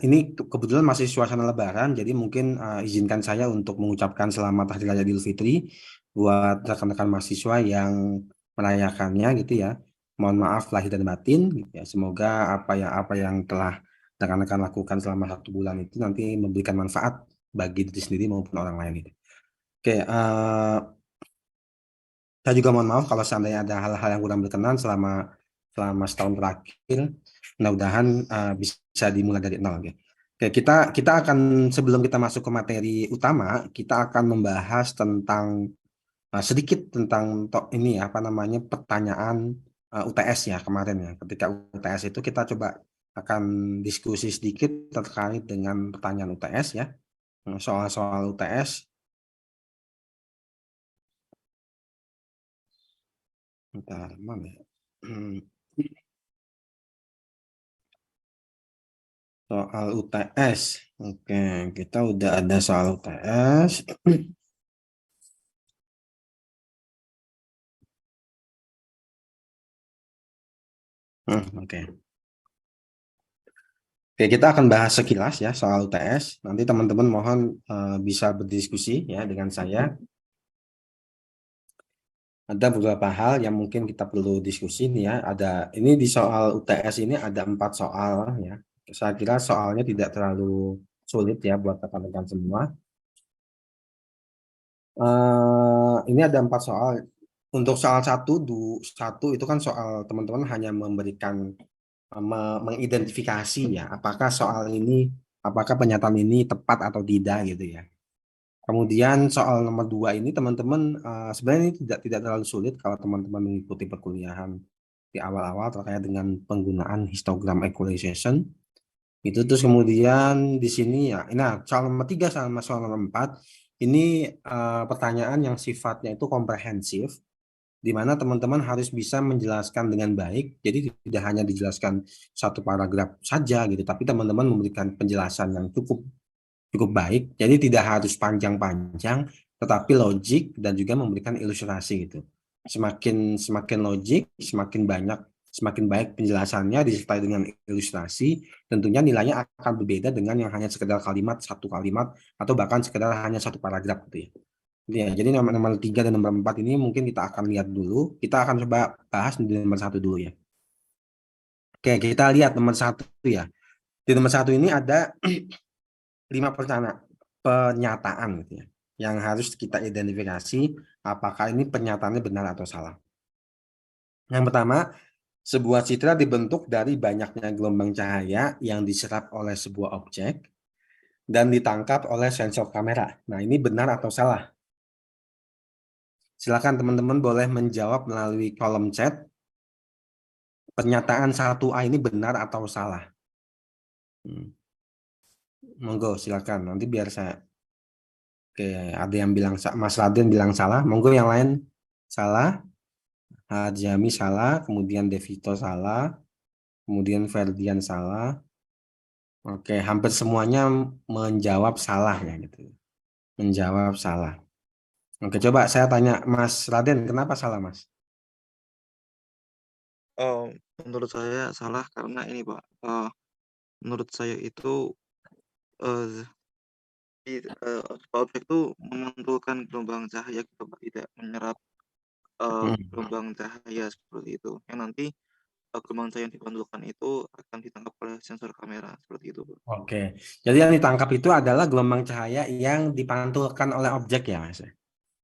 ini kebetulan masih suasana Lebaran, jadi mungkin izinkan saya untuk mengucapkan selamat Hari Raya Idul Fitri buat rekan-rekan mahasiswa yang merayakannya gitu ya. Mohon maaf lahir dan batin, gitu ya. Semoga apa yang telah rekan-rekan lakukan selama 1 bulan itu nanti memberikan manfaat bagi diri sendiri maupun orang lain gitu. Oke, saya juga mohon maaf kalau seandainya ada hal-hal yang kurang berkenan selama selama setahun terakhir. Mudah-mudahan bisa dimulai dari nol. Oke. Oke, kita akan sebelum kita masuk ke materi utama, kita akan membahas tentang sedikit tentang ini apa namanya pertanyaan UTS ya kemarin ya. Ketika UTS itu kita coba akan diskusi sedikit terkait dengan pertanyaan UTS ya. Soal-soal UTS. Bentar, mana ya? Soal UTS. Oke, kita udah ada soal UTS. Oke. Oke, kita akan bahas sekilas ya soal UTS. Nanti teman-teman mohon bisa berdiskusi ya dengan saya. Ada beberapa hal yang mungkin kita perlu diskusi nih ya. Ini di soal UTS ini ada 4 soal ya. Saya kira soalnya tidak terlalu sulit ya buat rekan-rekan semua. Ini ada 4 soal. Untuk soal satu itu kan soal teman-teman hanya memberikan mengidentifikasi ya apakah pernyataan ini tepat atau tidak gitu ya. Kemudian soal nomor 2 ini teman-teman sebenarnya ini tidak terlalu sulit kalau teman-teman mengikuti perkuliahan di awal-awal terkait dengan penggunaan histogram equalization. Itu terus kemudian di sini ya. Nah, soal nomor 3 sama soal nomor 4 ini pertanyaan yang sifatnya itu komprehensif, di mana teman-teman harus bisa menjelaskan dengan baik. Jadi tidak hanya dijelaskan satu paragraf saja gitu, tapi teman-teman memberikan penjelasan yang cukup cukup baik. Jadi tidak harus panjang-panjang, tetapi logik dan juga memberikan ilustrasi gitu. Semakin semakin logik, semakin baik penjelasannya disertai dengan ilustrasi, tentunya nilainya akan berbeda dengan yang hanya sekedar satu kalimat, atau bahkan sekedar hanya satu paragraf gitu ya. Ya, jadi nomor 3 dan nomor 4 ini mungkin kita akan lihat dulu. Kita akan coba bahas di nomor 1 dulu ya. Oke, kita lihat nomor 1 ya. Di nomor 1 ini ada 5 pernyataan gitu ya, yang harus kita identifikasi apakah ini pernyataannya benar atau salah. Yang pertama, sebuah citra dibentuk dari banyaknya gelombang cahaya yang diserap oleh sebuah objek dan ditangkap oleh sensor kamera. Nah, ini benar atau salah? Silakan teman-teman boleh menjawab melalui kolom chat. Pernyataan 1A ini benar atau salah? Monggo silakan. Nanti biar saya. Oke, ada yang bilang Mas Raden bilang salah. Monggo yang lain salah. Jami salah, kemudian Devito salah, kemudian Ferdian salah. Oke, hampir semuanya menjawab salah ya gitu. Menjawab salah. Oke, coba saya tanya Mas Raden, kenapa salah Mas? Oh, menurut saya salah karena ini Pak, menurut saya itu, eee, objek itu memantulkan gelombang cahaya gitu Pak, tidak menyerap, Hmm. gelombang cahaya seperti itu, yang nanti, gelombang cahaya yang dipantulkan itu akan ditangkap oleh sensor kamera, seperti itu Pak. Oke, jadi yang ditangkap itu adalah gelombang cahaya yang dipantulkan oleh objek ya Mas?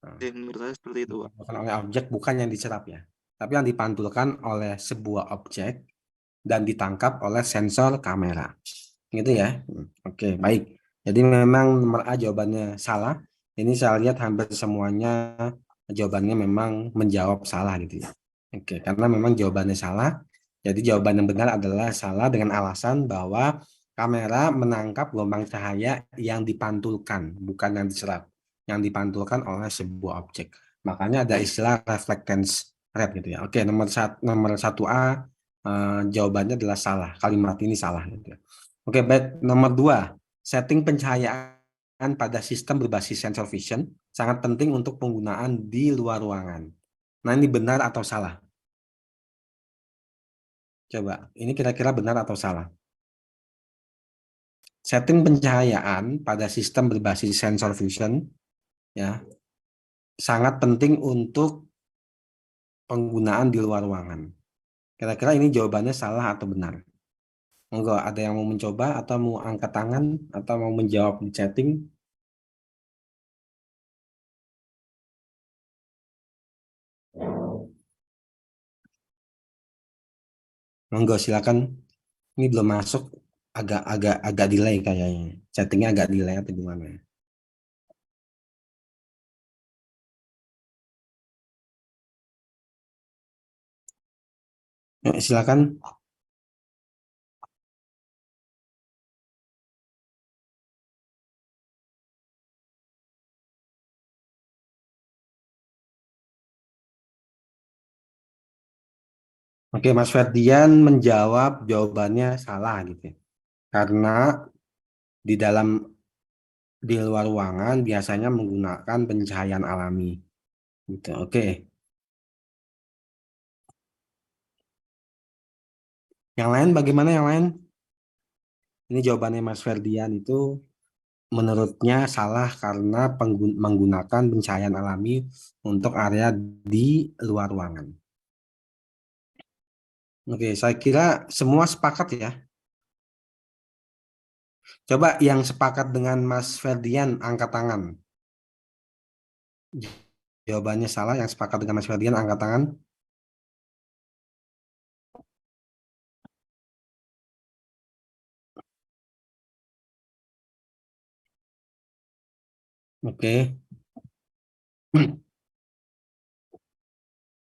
Jadi menurut saya seperti itu Pak. Dipantulkan oleh objek bukan yang diserap ya, tapi yang dipantulkan oleh sebuah objek dan ditangkap oleh sensor kamera. Gitu ya. Oke, baik. Jadi memang nomor A jawabannya salah. Ini saya lihat hampir semuanya jawabannya memang menjawab salah gitu ya. Oke, karena memang jawabannya salah. Jadi jawaban yang benar adalah salah dengan alasan bahwa kamera menangkap gelombang cahaya yang dipantulkan, bukan yang diserap. Yang dipantulkan oleh sebuah objek. Makanya ada istilah reflectance rate gitu ya. Oke, nomor 1A jawabannya adalah salah. Kalimat ini salah gitu ya. Oke, baik. Nomor 2, setting pencahayaan pada sistem berbasis sensor vision sangat penting untuk penggunaan di luar ruangan. Nah, ini benar atau salah? Coba, ini kira-kira benar atau salah? setting pencahayaan pada sistem berbasis sensor fusion ya sangat penting untuk penggunaan di luar ruangan. Kira-kira ini jawabannya salah atau benar? Enggak, ada yang mau mencoba atau mau angkat tangan atau mau menjawab di chatting? Monggo silakan. Ini belum masuk, agak delay kayaknya. Chattingnya agak delay atau gimana? Silakan. Oke, Mas Ferdian menjawab jawabannya salah gitu ya. Karena di dalam di luar ruangan biasanya menggunakan pencahayaan alami gitu. Oke. Yang lain bagaimana yang lain? Ini jawabannya Mas Ferdian itu menurutnya salah karena menggunakan pencahayaan alami untuk area di luar ruangan. Oke, saya kira semua sepakat ya. Coba yang sepakat dengan Mas Ferdian angkat tangan. Jawabannya salah, yang sepakat dengan Mas Ferdian angkat tangan. Oke.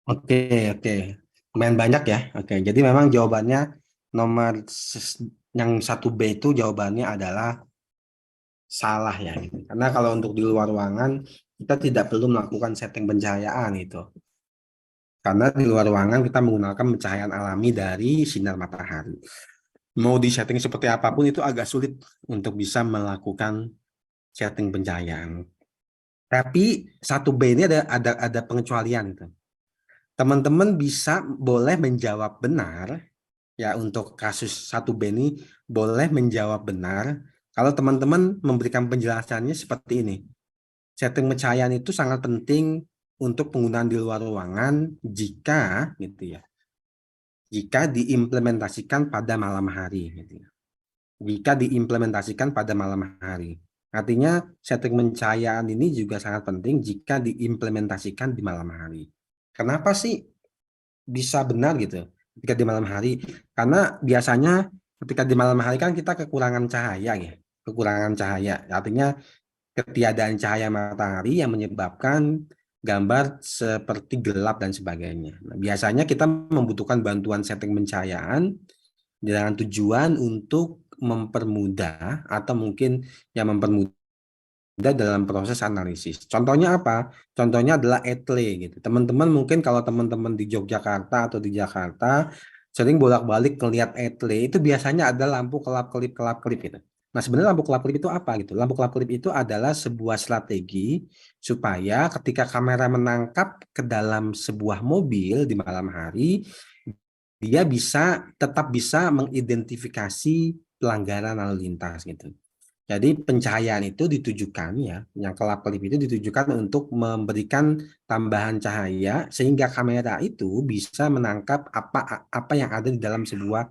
Oke, oke. Lumayan banyak ya. Oke, jadi memang jawabannya nomor yang 1B itu jawabannya adalah salah ya. Gitu. Karena kalau untuk di luar ruangan kita tidak perlu melakukan setting pencahayaan itu. Karena di luar ruangan kita menggunakan pencahayaan alami dari sinar matahari. Mau di setting seperti apapun itu agak sulit untuk bisa melakukan setting pencahayaan. Tapi 1B ini ada pengecualian itu. Teman-teman bisa boleh menjawab benar ya untuk kasus 1B ini boleh menjawab benar kalau teman-teman memberikan penjelasannya seperti ini. Setting pencahayaan itu sangat penting untuk penggunaan di luar ruangan jika gitu ya. Jika diimplementasikan pada malam hari gitu ya. Jika diimplementasikan pada malam hari. Artinya setting pencahayaan ini juga sangat penting jika diimplementasikan di malam hari. Kenapa sih bisa benar gitu ketika di malam hari? Karena biasanya ketika di malam hari kan kita kekurangan cahaya ya, kekurangan cahaya. Artinya ketiadaan cahaya matahari yang menyebabkan gambar seperti gelap dan sebagainya. Nah, biasanya kita membutuhkan bantuan setting pencahayaan dengan tujuan untuk mempermudah atau mungkin yang mempermudah dalam proses analisis. Contohnya apa? Contohnya adalah etle gitu. Teman-teman mungkin kalau teman-teman di Yogyakarta atau di Jakarta sering bolak-balik ngelihat etle itu biasanya ada lampu kelap-kelip gitu. Nah, sebenarnya lampu kelap-kelip itu apa gitu? Lampu kelap-kelip itu adalah sebuah strategi supaya ketika kamera menangkap ke dalam sebuah mobil di malam hari, dia tetap bisa mengidentifikasi pelanggaran lalu lintas gitu. Jadi pencahayaan itu ditujukan ya, yang kelap-kelip itu ditujukan untuk memberikan tambahan cahaya sehingga kamera itu bisa menangkap apa yang ada di dalam sebuah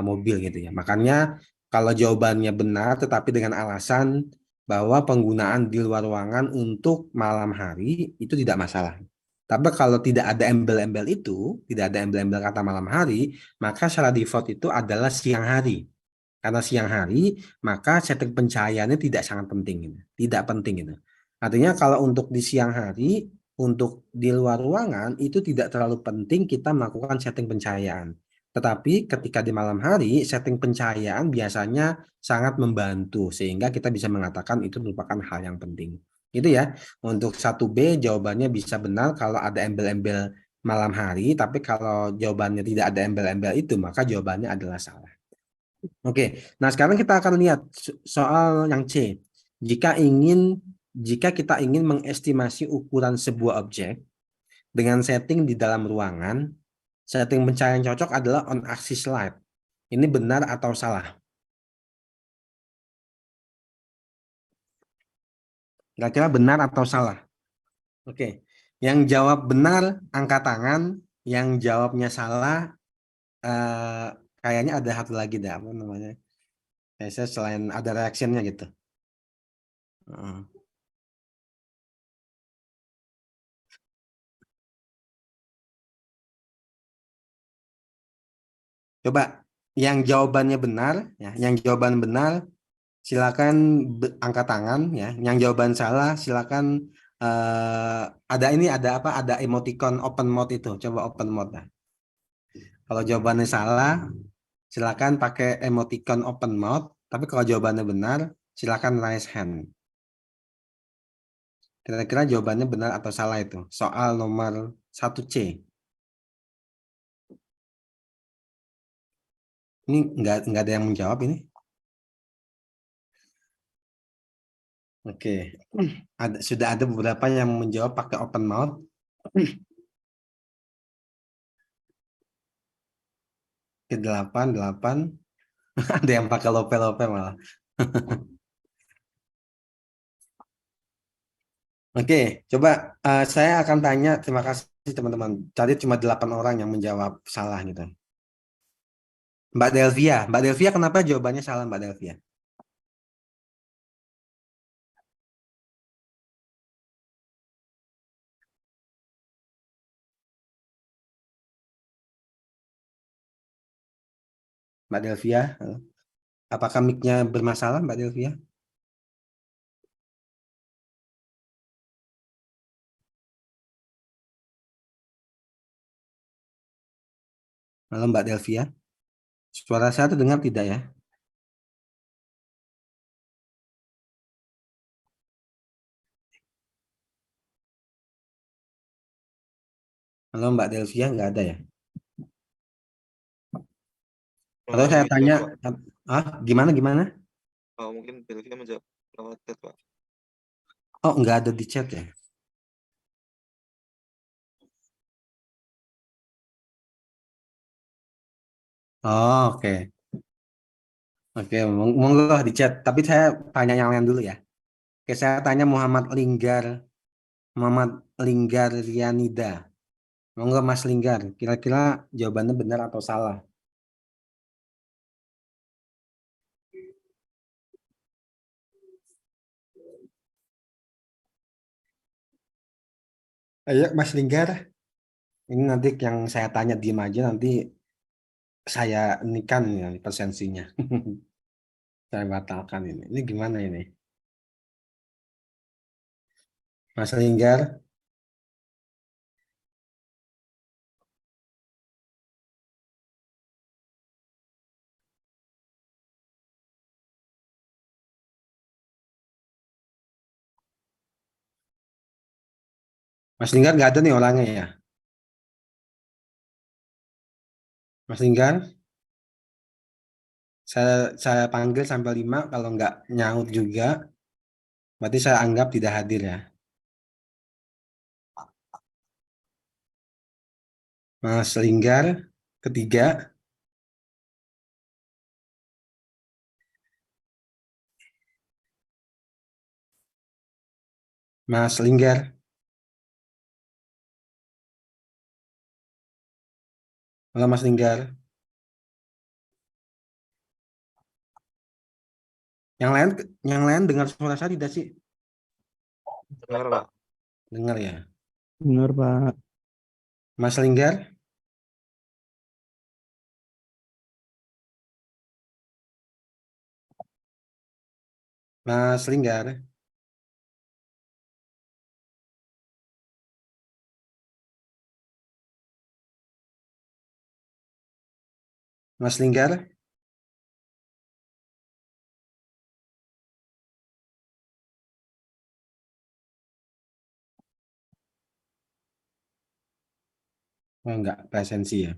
mobil gitu ya. Makanya kalau jawabannya benar tetapi dengan alasan bahwa penggunaan di luar ruangan untuk malam hari itu tidak masalah. Tapi kalau tidak ada embel-embel itu, tidak ada embel-embel kata malam hari, maka secara default itu adalah siang hari. Karena siang hari, maka setting pencahayaannya tidak sangat penting, gitu. Tidak penting itu. Artinya kalau untuk di siang hari, untuk di luar ruangan itu tidak terlalu penting kita melakukan setting pencahayaan. Tetapi ketika di malam hari, setting pencahayaan biasanya sangat membantu sehingga kita bisa mengatakan itu merupakan hal yang penting. Itu ya. Untuk 1B jawabannya bisa benar kalau ada embel-embel malam hari, tapi kalau jawabannya tidak ada embel-embel itu, maka jawabannya adalah salah. Oke, nah sekarang kita akan lihat soal yang C. Jika kita ingin mengestimasi ukuran sebuah objek dengan setting di dalam ruangan, setting pencahayaan cocok adalah on axis light. Ini benar atau salah? Kira-kira benar atau salah? Oke. Yang jawab benar angkat tangan, yang jawabnya salah eh, kayaknya ada satu lagi dah, apa namanya? Saya selain ada reactionnya gitu. Heeh. Coba yang jawabannya benar, ya, yang jawaban benar silakan angkat tangan, ya. Yang jawaban salah silakan ada ini ada apa? Ada emoticon open mode itu. Coba open mode. Nah. Kalau jawabannya salah, silakan pakai emoticon open mode. Tapi kalau jawabannya benar, silakan raise hand. Kira-kira jawabannya benar atau salah itu? Soal nomor 1C. Ini nggak ada yang menjawab ini. Oke, sudah ada beberapa yang menjawab pakai open mouth. Ke 8, 8. Ada yang pakai lope-lope malah. Oke, coba saya akan tanya, terima kasih teman-teman. Tadi cuma 8 orang yang menjawab salah gitu. Mbak Delvia kenapa jawabannya salah Mbak Delvia? Mbak Delvia, apakah mic-nya bermasalah Mbak Delvia? Halo Mbak Delvia, suara saya terdengar tidak ya? Halo Mbak Delvia, nggak ada ya? Atau saya Menjawab, tanya, Pak. gimana gimana? Mungkin Delvia menjawab lewat chat, Pak. Oh, nggak ada di chat ya? Oh, oke. Oke, monggo di chat. Tapi saya tanya yang lain dulu ya. Oke, saya tanya Muhammad Linggar Rianida. Monggo Mas Linggar, kira-kira jawabannya benar atau salah? Ayo Mas Linggar, ini nanti yang saya tanya diem aja nanti saya inikan ya presensinya. Saya batalkan ini. Ini gimana ini? Mas Linggar, Mas Linggar nggak ada nih orangnya ya. Mas Linggar, saya panggil sampai 5 kalau nggak nyaut juga, berarti saya anggap tidak hadir ya. Mas Linggar, ketiga, Mas Linggar, halo Mas Linggar. Yang lain, yang lain dengar suara saya tidak sih? Dengar, Pak. Dengar ya. Benar, Pak. Mas Linggar, Mas Linggar, Mas Linggar. Oh, enggak, presensi ya.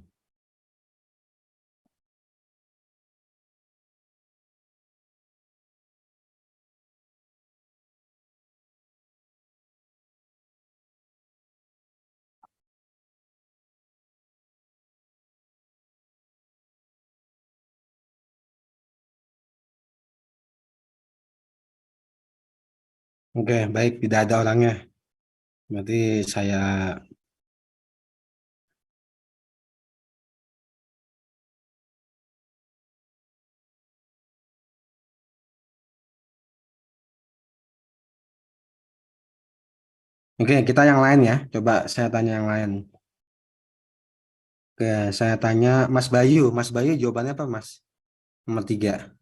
Oke, baik, tidak ada orangnya. Berarti saya Oke, kita yang lain ya. Coba saya tanya yang lain. Oke, saya tanya Mas Bayu. Mas Bayu jawabannya apa, Mas? Nomor 3.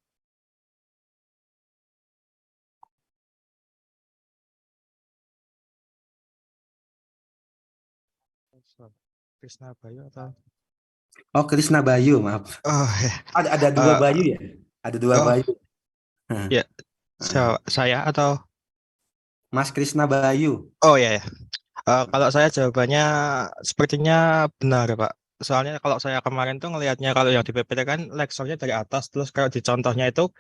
Krisna Bayu atau Oh, Krisna Bayu, maaf. oh ya Ada dua Eh, Bayu ya? Ada dua oh Bayu. ya saya atau Mas Krisna Bayu. oh ya, ya. Kalau saya jawabannya sepertinya benar Pak. Soalnya kalau saya kemarin tuh ngelihatnya kalau yang di PPT kan leksornya dari atas, terus kalau di contohnya itu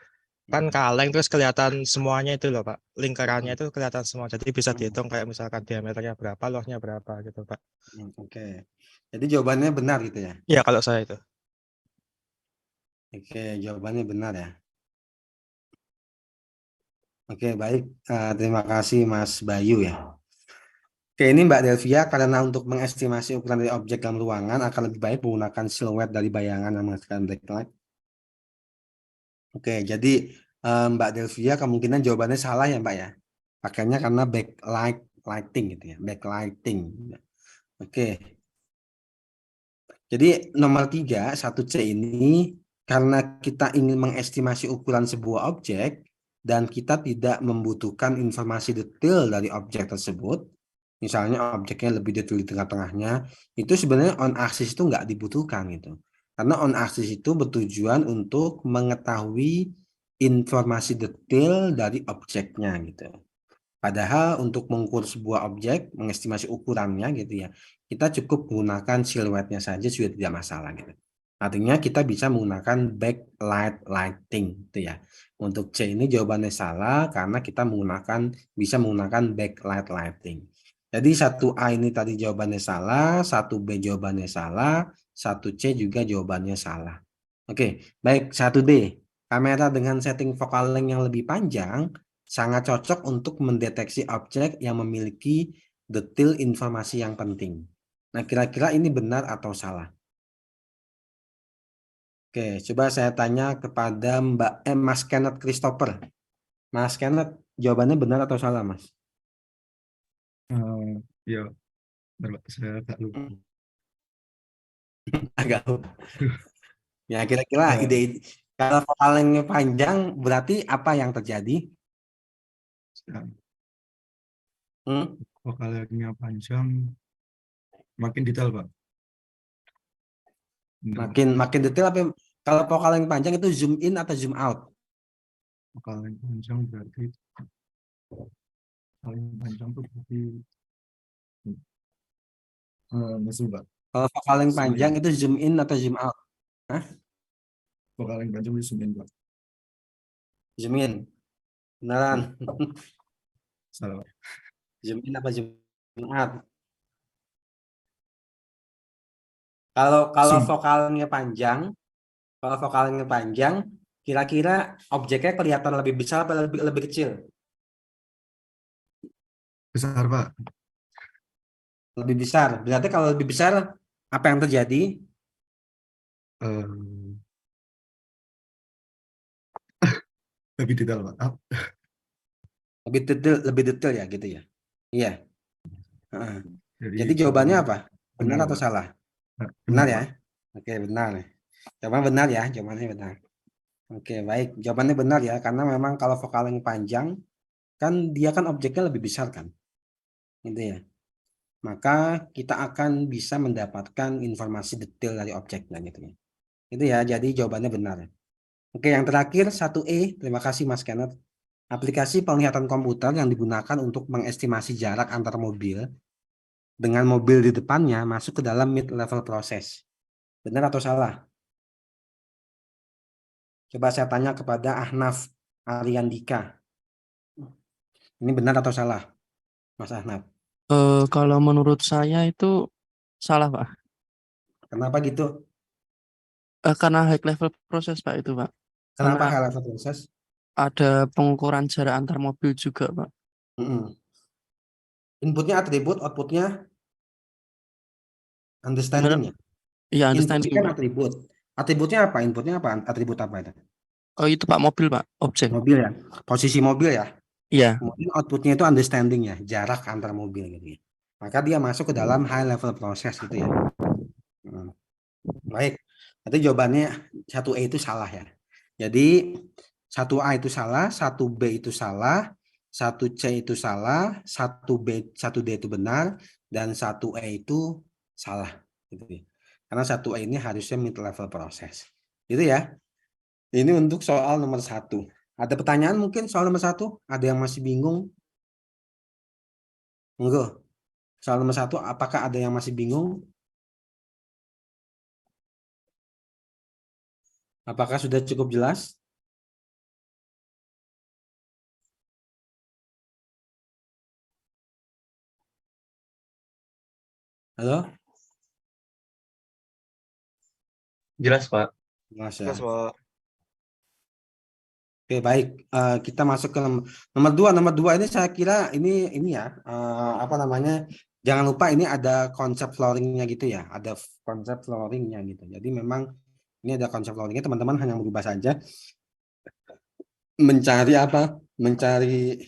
kan kaleng terus kelihatan semuanya itu loh Pak. Lingkarannya itu kelihatan semua. Jadi bisa dihitung kayak misalkan diameternya berapa, luasnya berapa gitu Pak. Oke. Jadi jawabannya benar gitu ya? Iya kalau saya itu. Oke, jawabannya benar ya. Oke, baik. Terima kasih Mas Bayu ya. Oke, ini Mbak Delvia, karena untuk mengestimasi ukuran dari objek dalam ruangan akan lebih baik menggunakan siluet dari bayangan yang menghasilkan backlight. Oke, jadi Mbak Delvia kemungkinan jawabannya salah ya Mbak ya. Pakainya karena lighting gitu ya, backlighting. Oke, jadi nomor 3, 1C ini karena kita ingin mengestimasi ukuran sebuah objek dan kita tidak membutuhkan informasi detail dari objek tersebut, misalnya objeknya lebih detail di tengah-tengahnya, itu sebenarnya on axis itu nggak dibutuhkan gitu. Karena on axis itu bertujuan untuk mengetahui informasi detail dari objeknya gitu. Padahal untuk mengukur sebuah objek, mengestimasi ukurannya gitu ya, kita cukup menggunakan siluetnya saja sudah tidak masalah gitu. Artinya kita bisa menggunakan backlight lighting gitu ya. Untuk C ini jawabannya salah karena kita bisa menggunakan backlight lighting. Jadi 1A ini tadi jawabannya salah, 1B jawabannya salah, 1C juga jawabannya salah. Oke, baik 1D. Kamera dengan setting focal length yang lebih panjang sangat cocok untuk mendeteksi objek yang memiliki detail informasi yang penting. Nah, kira-kira ini benar atau salah? Oke, coba saya tanya kepada Mas Kenneth Christopher. Mas Kenneth, jawabannya benar atau salah, Mas? Ya, saya agak lupa. Agak lupa. Ya, kira-kira Eh, ide kalau vokalnya panjang berarti apa yang terjadi? ya, Hmm? vokalnya panjang, makin detail, Pak. Nah, Makin detail apa? Kalau vokal yang panjang itu zoom in atau zoom out? vokalnya panjang berarti paling panjang tuh berarti masuk, Pak. Kalau vokal yang Zoom panjang in. itu zoom in atau zoom out? Hah? Vokalnya panjang itu zoom in, Pak. Zoom in. Beneran. Salah, Pak. Zoom in apa zoom out? Kalau Zoom. vokalnya panjang, kira-kira objeknya kelihatan lebih besar atau lebih kecil? Besar, Pak. Lebih besar. Berarti kalau lebih besar, apa yang terjadi? Eh, lebih detail, Pak. Lebih detail ya gitu ya. Iya. Heeh. Jadi Jadi jawabannya jawabannya apa? Benar benar, atau Pak. salah? Benar, Benar ya? Pak. Oke, benar. Jawabannya benar ya, jawabannya benar. Oke, baik. Jawabannya benar ya, karena memang kalau vokal yang panjang, kan dia kan objeknya lebih besar kan. Gitu ya. Maka kita akan bisa mendapatkan informasi detail dari objeknya gitu ya. Itu ya, jadi jawabannya benar. Oke, yang terakhir 1E. Terima kasih Mas Kenneth. Aplikasi penglihatan komputer yang digunakan untuk mengestimasi jarak antar mobil dengan mobil di depannya masuk ke dalam mid-level proses. Benar atau salah? Coba saya tanya kepada Ahnaf Ariandika. Ini benar atau salah, Mas Ahnaf? Kalau menurut saya itu salah, Pak. Kenapa gitu? Karena high level proses, Pak, itu, Pak. Kenapa Karena hal proses? ada pengukuran jarak antar mobil juga, Pak. Inputnya atribut, outputnya Gimana? understanding ya. Iya, Inputnya understanding, kan Pak. atribut. Atributnya apa? Inputnya apa? Atribut apa itu? Oh, itu Pak, mobil, Pak. Objek. Mobil ya. Posisi mobil ya. Iya. Kemudian outputnya itu understanding ya, jarak antar mobil gitu ya. Maka dia masuk ke dalam high level process gitu ya. Baik. Nanti jawabannya 1E itu salah ya. Jadi 1A itu salah, 1B itu salah, 1C itu salah, 1B, 1D itu benar, dan 1E itu salah. Gitu ya. Karena 1E ini harusnya mid level process. Gitu ya. Ini untuk soal nomor 1. Ada pertanyaan mungkin soal nomor 1? Ada yang masih bingung? Enggak. Soal nomor 1, apakah ada yang masih bingung? Apakah sudah cukup jelas? Halo? Jelas, Pak. Jelas ya. Jelas, Pak. Oke, baik. Kita masuk ke nomor 2. Nomor 2 ini saya kira ini ya, apa namanya? Jangan lupa ini ada konsep flooringnya gitu ya. Ada konsep flooringnya gitu. Jadi memang ini ada konsep flooringnya. Teman-teman hanya merubah saja. Mencari apa? Mencari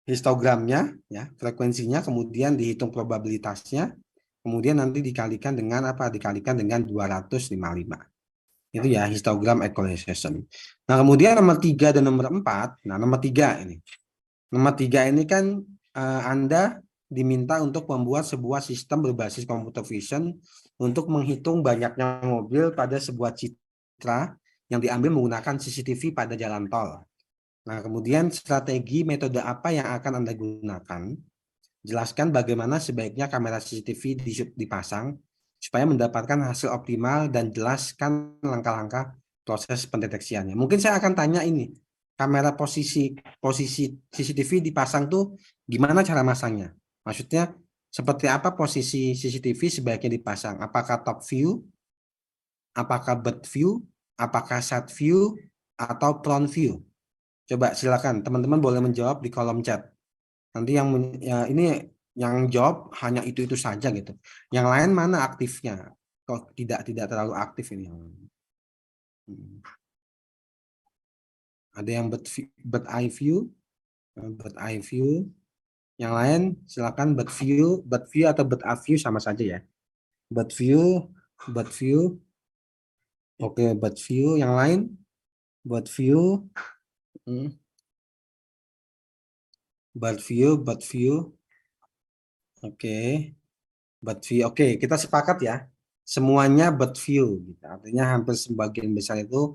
histogramnya, ya, frekuensinya, kemudian dihitung probabilitasnya, kemudian nanti dikalikan dengan apa? Dikalikan dengan 255. Itu ya histogram equalization. Nah, kemudian nomor 3 dan nomor 4. Nah, nomor 3 ini. Nomor 3 ini kan Anda diminta untuk membuat sebuah sistem berbasis computer vision untuk menghitung banyaknya mobil pada sebuah citra yang diambil menggunakan CCTV pada jalan tol. Nah, kemudian strategi metode apa yang akan Anda gunakan? Jelaskan bagaimana sebaiknya kamera CCTV dipasang supaya mendapatkan hasil optimal dan jelaskan langkah-langkah proses pendeteksiannya. Mungkin saya akan tanya ini, kamera posisi CCTV dipasang tuh gimana cara masangnya? Maksudnya seperti apa posisi CCTV sebaiknya dipasang? Apakah top view? Apakah bird view? Apakah side view? Atau front view? Coba silakan teman-teman boleh menjawab di kolom chat. Nanti ya, ini yang jawab hanya itu saja gitu. Yang lain mana aktifnya? Kok tidak terlalu aktif ini yang lain. Ada yang bird eye view. Yang lain silakan bird view atau bird eye view sama saja ya. Bird view. Oke, bird view. Yang lain bird view. Bird view. Oke. Bird view. Oke, kita sepakat ya. Semuanya bird view gitu. Artinya hampir sebagian besar itu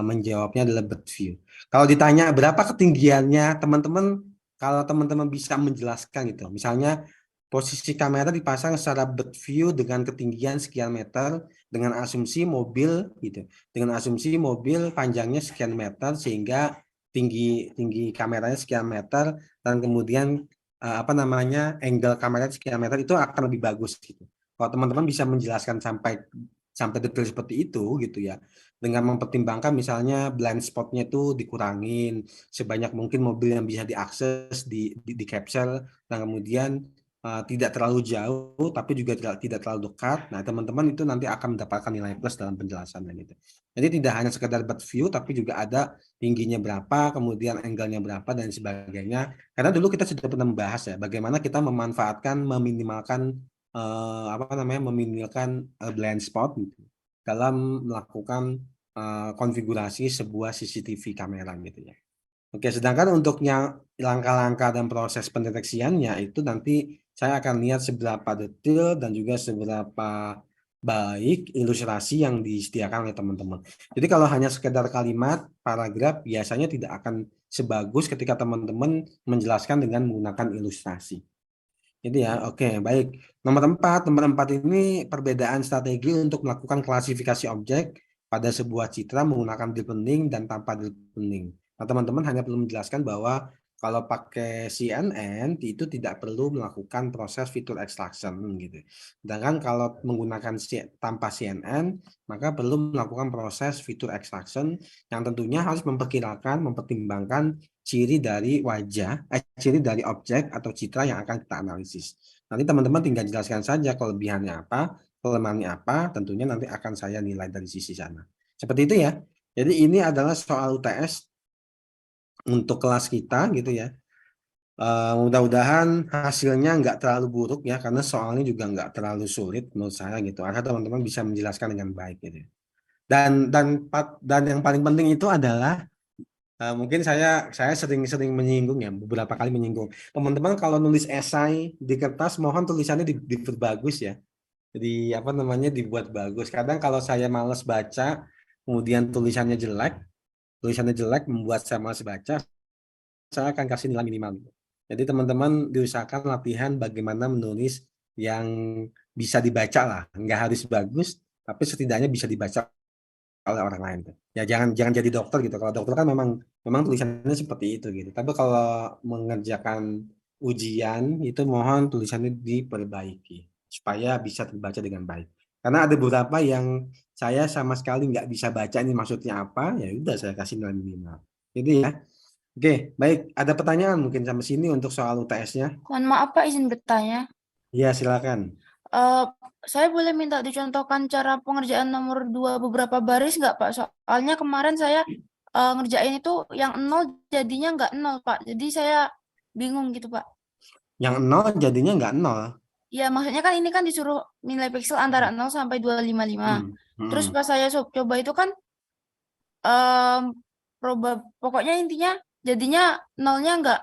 menjawabnya adalah bird view. Kalau ditanya berapa ketinggiannya, teman-teman, kalau teman-teman bisa menjelaskan gitu. Misalnya posisi kamera dipasang secara bird view dengan ketinggian sekian meter dengan asumsi mobil gitu. Dengan asumsi mobil panjangnya sekian meter sehingga tinggi kameranya sekian meter dan kemudian apa namanya angle kamera sekian meter itu akan lebih bagus gitu. Kalau teman-teman bisa menjelaskan sampai detail seperti itu gitu ya, dengan mempertimbangkan misalnya blind spotnya itu dikurangin sebanyak mungkin mobil yang bisa diakses di capture dan kemudian tidak terlalu jauh tapi juga tidak terlalu dekat. Nah, teman-teman itu nanti akan mendapatkan nilai plus dalam penjelasannya gitu. Jadi tidak hanya sekedar bird view tapi juga ada tingginya berapa, kemudian angle-nya berapa dan sebagainya. Karena dulu kita sudah pernah membahas ya bagaimana kita meminimalkan blind spot gitu, dalam melakukan konfigurasi sebuah CCTV kamera gitu ya. Oke, sedangkan untuk yang langkah-langkah dan proses pendeteksiannya itu nanti saya akan lihat seberapa detail dan juga seberapa baik ilustrasi yang disediakan oleh teman-teman. Jadi kalau hanya sekedar kalimat, paragraf biasanya tidak akan sebagus ketika teman-teman menjelaskan dengan menggunakan ilustrasi. Jadi ya, oke, baik. Nomor 4 ini perbedaan strategi untuk melakukan klasifikasi objek pada sebuah citra menggunakan deep learning dan tanpa deep learning. Nah, teman-teman hanya perlu menjelaskan bahwa Kalau pakai CNN itu tidak perlu melakukan proses fitur extraction gitu. Sedangkan kalau menggunakan tanpa CNN, maka perlu melakukan proses fitur extraction yang tentunya harus mempertimbangkan ciri dari wajah, ciri dari objek atau citra yang akan kita analisis. Nanti teman-teman tinggal jelaskan saja kelebihannya apa, kelemahannya apa, tentunya nanti akan saya nilai dari sisi sana. Seperti itu ya. Jadi ini adalah soal UTS untuk kelas kita gitu ya. Mudah-mudahan hasilnya nggak terlalu buruk ya, karena soalnya juga nggak terlalu sulit menurut saya gitu. Agar teman-teman bisa menjelaskan dengan baik gitu. Dan yang paling penting itu adalah mungkin saya sering menyinggung ya, beberapa kali menyinggung. Teman-teman kalau nulis esai di kertas, mohon tulisannya diperbagus ya. Jadi apa namanya dibuat bagus. Kadang kalau saya males baca, kemudian tulisannya jelek membuat saya males baca, saya akan kasih nilai minimal. Jadi teman-teman diusahakan latihan bagaimana menulis yang bisa dibaca lah, nggak harus bagus, tapi setidaknya bisa dibaca oleh orang lain. Ya jangan jadi dokter gitu. Kalau dokter kan memang tulisannya seperti itu gitu. Tapi kalau mengerjakan ujian itu mohon tulisannya diperbaiki supaya bisa terbaca dengan baik. Karena ada beberapa yang saya sama sekali nggak bisa baca ini maksudnya apa, ya udah saya kasih nilai minimal. Jadi ya. Oke, baik. Ada pertanyaan mungkin sampai sini untuk soal UTS-nya? Mohon maaf Pak, izin bertanya. Iya, silakan. Saya boleh minta dicontohkan cara pengerjaan nomor 2 beberapa baris nggak Pak? Soalnya kemarin saya ngerjain itu yang 0 jadinya nggak 0 Pak. Jadi saya bingung gitu Pak. Yang 0 jadinya nggak 0. Ya maksudnya kan ini kan disuruh nilai piksel antara 0 sampai 255. Terus pas saya coba itu kan pokoknya intinya jadinya 0-nya nggak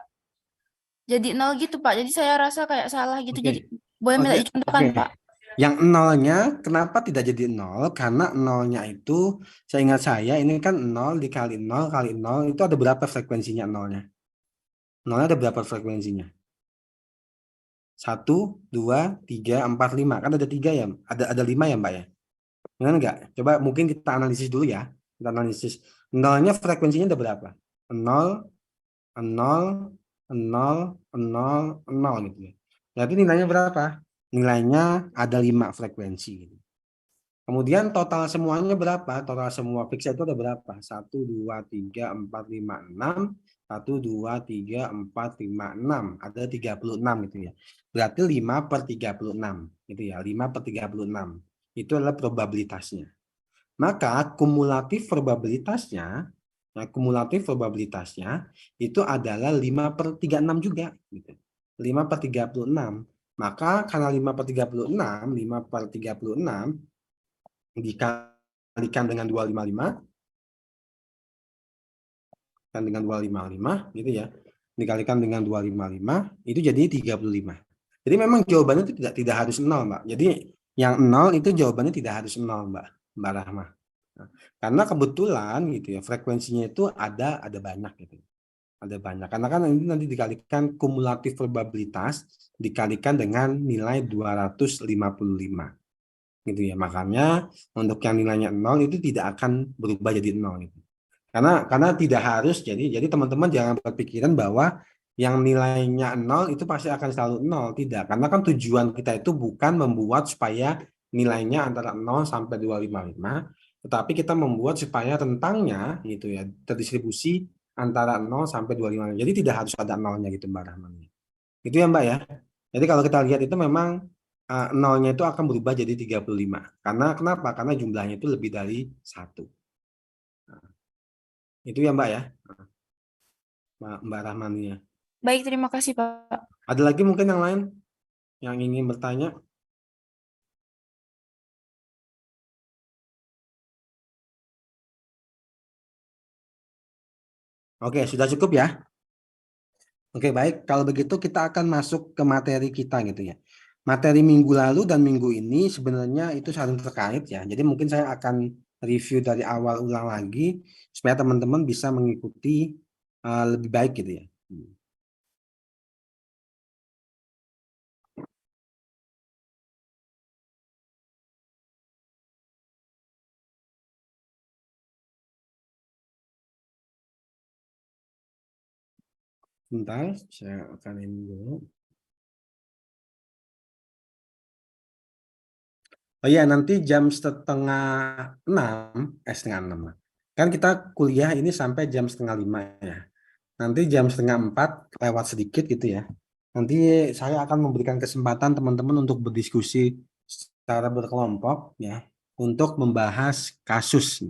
jadi 0 gitu Pak. Jadi saya rasa kayak salah gitu. Oke. Jadi boleh minta dicontohkan Oke. Pak? Yang 0-nya kenapa tidak jadi 0? Karena 0-nya itu, seingat saya ini kan 0 dikali 0 kali 0 itu ada berapa frekuensinya 0-nya? 0-nya ada berapa frekuensinya? 1, 2, 3, 4, 5. Kan ada 3 ya? Ada 5 ya Mbak ya? Benar nggak? Coba mungkin kita analisis dulu ya. Kita analisis. 0-nya frekuensinya ada berapa? 0, 0, 0, 0, 0 gitu ya. Berarti nilainya berapa? Nilainya ada 5 frekuensi gitu. Kemudian total semuanya berapa? Total semua pixel itu ada berapa? 1, 2, 3, 4, 5, 6. 1, 2, 3, 4, 5, 6. Ada 36 gitu ya. Berarti 5 per 36 gitu ya. 5 per 36. Itu adalah probabilitasnya. Maka kumulatif probabilitasnya itu adalah 5 per 36 juga. Gitu. 5 per 36. Maka karena 5 per 36, 5 per 36 dikalikan dengan 255, kan dengan 255 gitu ya. Dikalikan dengan 255 itu jadi 35. Jadi memang jawabannya itu tidak harus 0, Mbak. Jadi yang 0 itu jawabannya tidak harus 0, Mbak Rahma. Nah, karena kebetulan gitu ya, frekuensinya itu ada banyak gitu. Ada banyak. Karena kan ini nanti dikalikan kumulatif probabilitas dikalikan dengan nilai 255. Gitu ya. Makanya untuk yang nilainya 0 itu tidak akan berubah jadi 0 gitu. Karena tidak harus jadi teman-teman jangan berpikiran bahwa yang nilainya 0 itu pasti akan selalu 0, tidak. Karena kan tujuan kita itu bukan membuat supaya nilainya antara 0 sampai 255, tetapi kita membuat supaya rentangnya gitu ya, terdistribusi antara 0 sampai 255. Jadi tidak harus ada 0-nya gitu Mbak Rahman. Itu ya Mbak ya. Jadi kalau kita lihat itu memang 0-nya itu akan berubah jadi 35. Karena kenapa? Karena jumlahnya itu lebih dari 1. Itu ya Mbak ya. Mbak Rahman ya. Baik, terima kasih Pak. Ada lagi mungkin yang lain yang ingin bertanya? Oke, sudah cukup ya. Oke, baik. Kalau begitu kita akan masuk ke materi kita gitu ya. Materi minggu lalu dan minggu ini sebenarnya itu saling terkait ya. Jadi mungkin saya akan review dari awal ulang lagi supaya teman-teman bisa mengikuti lebih baik gitu ya. Bentar, saya akan ini dulu. Oh iya, nanti jam setengah 6, kan kita kuliah ini sampai jam setengah 5 ya. Nanti jam setengah 4 lewat sedikit gitu ya. Nanti saya akan memberikan kesempatan teman-teman untuk berdiskusi secara berkelompok ya, untuk membahas kasus.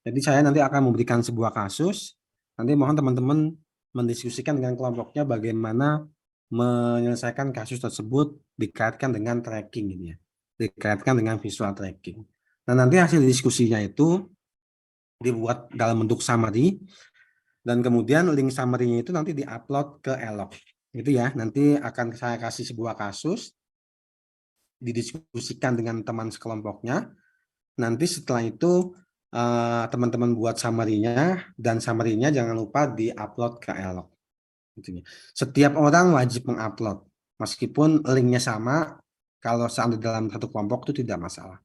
Jadi saya nanti akan memberikan sebuah kasus. Nanti mohon teman-teman mendiskusikan dengan kelompoknya bagaimana menyelesaikan kasus tersebut dikaitkan dengan tracking gitu ya. Dikaitkan dengan visual tracking. Nah, nanti hasil diskusinya itu dibuat dalam bentuk summary dan kemudian link summary-nya itu nanti diupload ke Elok. Gitu ya. Nanti akan saya kasih sebuah kasus didiskusikan dengan teman sekelompoknya. Nanti setelah itu teman-teman buat summary-nya dan summary-nya jangan lupa diupload ke Elok. Gitu ya. Setiap orang wajib mengupload meskipun linknya sama. Kalau seandainya dalam satu kelompok itu tidak masalah.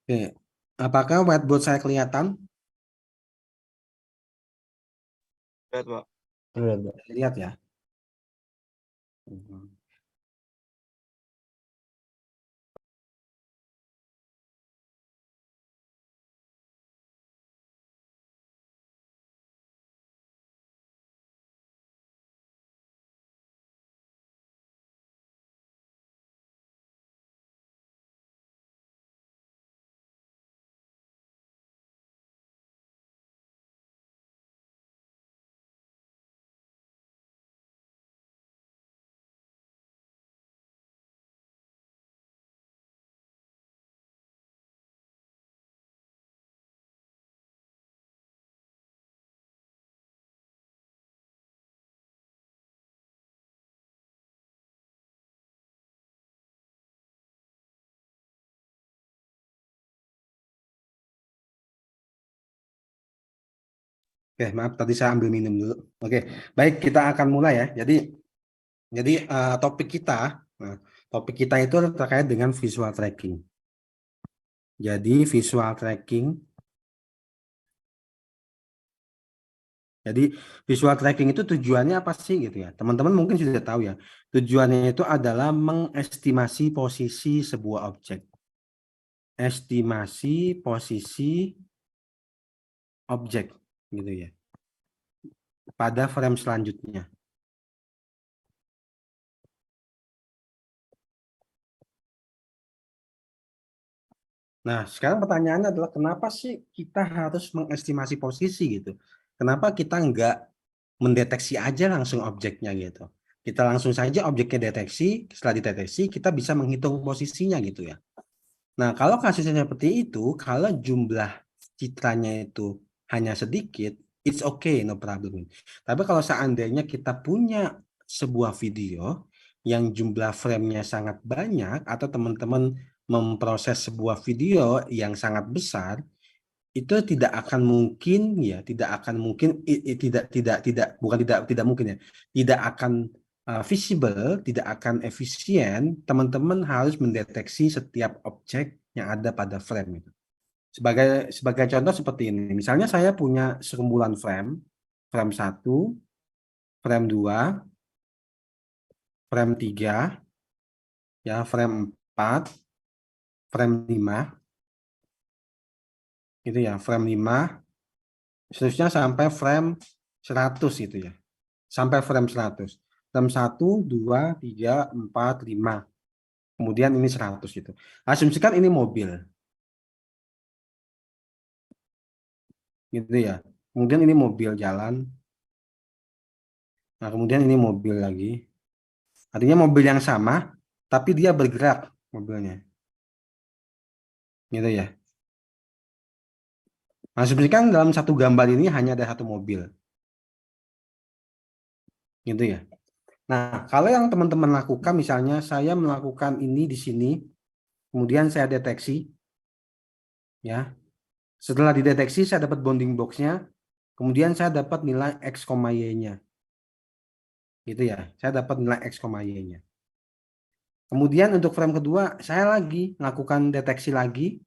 Oke, apakah whiteboard saya kelihatan? Lihat, Pak. Lihat ya. Oke, maaf tadi saya ambil minum dulu. Oke, baik kita akan mulai ya. Jadi topik kita itu terkait dengan visual tracking. Jadi visual tracking. Jadi visual tracking itu tujuannya apa sih gitu ya? Teman-teman mungkin sudah tahu ya. Tujuannya itu adalah mengestimasi posisi sebuah objek. Estimasi posisi objek gitu ya. Pada frame selanjutnya. Nah, sekarang pertanyaannya adalah kenapa sih kita harus mengestimasi posisi gitu? Kenapa kita nggak mendeteksi aja langsung objeknya gitu? Kita langsung saja objeknya deteksi, setelah dideteksi kita bisa menghitung posisinya gitu ya. Nah, kalau kasusnya seperti itu, kalau jumlah citranya itu hanya sedikit, it's okay, no problem. Tapi kalau seandainya kita punya sebuah video yang jumlah frame-nya sangat banyak atau teman-teman memproses sebuah video yang sangat besar, itu tidak akan mungkin ya, tidak mungkin ya, tidak akan visible, tidak akan efisien. Teman-teman harus mendeteksi setiap objek yang ada pada frame itu. Sebagai contoh seperti ini, misalnya saya punya sekumpulan frame 1, frame 2, frame 3, ya, frame 4, frame 5, gitu ya, frame 5, seterusnya sampai frame 100 gitu ya, sampai frame 100. Frame 1, 2, 3, 4, 5. Kemudian ini 100 gitu. Asumsikan ini mobil. Gitu ya. Kemudian ini mobil jalan. Nah, kemudian ini mobil lagi. Artinya mobil yang sama, tapi dia bergerak mobilnya. Gitu ya. Asumsikan dalam satu gambar ini hanya ada satu mobil. Gitu ya. Nah, kalau yang teman-teman lakukan, misalnya saya melakukan ini di sini, kemudian saya deteksi, ya. Setelah dideteksi, saya dapat bounding box-nya, kemudian saya dapat nilai X, Y-nya. Gitu ya, saya dapat nilai X, Y-nya. Kemudian untuk frame kedua, saya lagi melakukan deteksi lagi,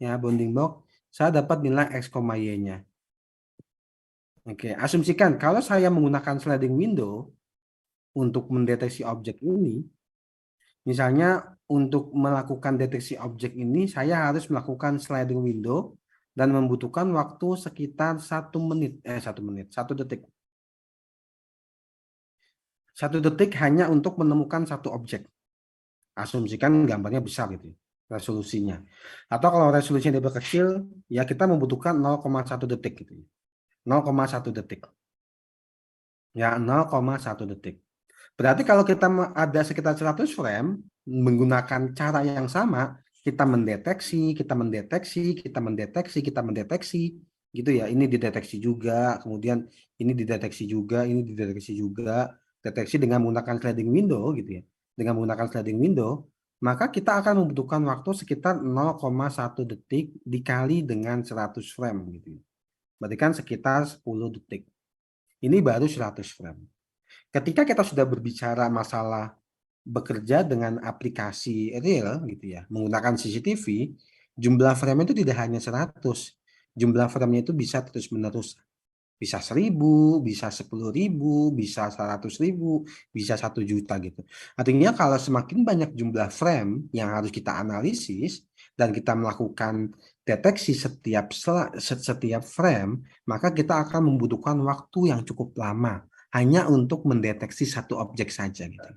ya bounding box, saya dapat nilai X, Y-nya. Oke, asumsikan kalau saya menggunakan sliding window untuk mendeteksi objek ini, misalnya untuk melakukan deteksi objek ini, saya harus melakukan sliding window dan membutuhkan waktu sekitar 1 detik. 1 detik hanya untuk menemukan satu objek. Asumsikan gambarnya besar gitu ya, resolusinya. Atau kalau resolusinya lebih kecil, ya kita membutuhkan 0,1 detik gitu ya. 0,1 detik. Ya, 0,1 detik. Berarti kalau kita ada sekitar 100 frame, menggunakan cara yang sama, kita mendeteksi, gitu ya. Ini dideteksi juga, kemudian ini dideteksi juga, deteksi dengan menggunakan sliding window gitu ya. Dengan menggunakan sliding window, maka kita akan membutuhkan waktu sekitar 0,1 detik dikali dengan 100 frame gitu ya. Berarti kan sekitar 10 detik. Ini baru 100 frame. Ketika kita sudah berbicara masalah bekerja dengan aplikasi real gitu ya, menggunakan CCTV, jumlah frame itu tidak hanya 100. Jumlah frame-nya itu bisa terus-menerus. Bisa 1000, bisa 10.000, bisa 100.000, bisa 1 juta gitu. Artinya kalau semakin banyak jumlah frame yang harus kita analisis dan kita melakukan deteksi setiap frame, maka kita akan membutuhkan waktu yang cukup lama hanya untuk mendeteksi satu objek saja gitu.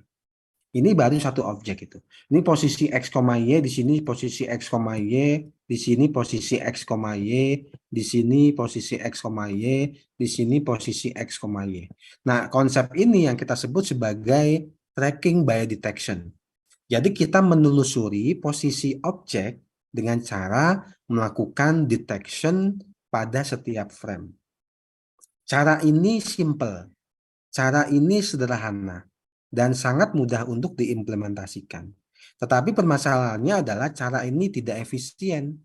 Ini baru satu objek itu. Ini posisi X, Y, di sini posisi X, Y, di sini posisi X, Y, di sini posisi X, Y, di sini posisi X, Y. Nah, konsep ini yang kita sebut sebagai tracking by detection. Jadi kita menelusuri posisi objek dengan cara melakukan detection pada setiap frame. Cara ini simple. Cara ini sederhana dan sangat mudah untuk diimplementasikan. Tetapi permasalahannya adalah cara ini tidak efisien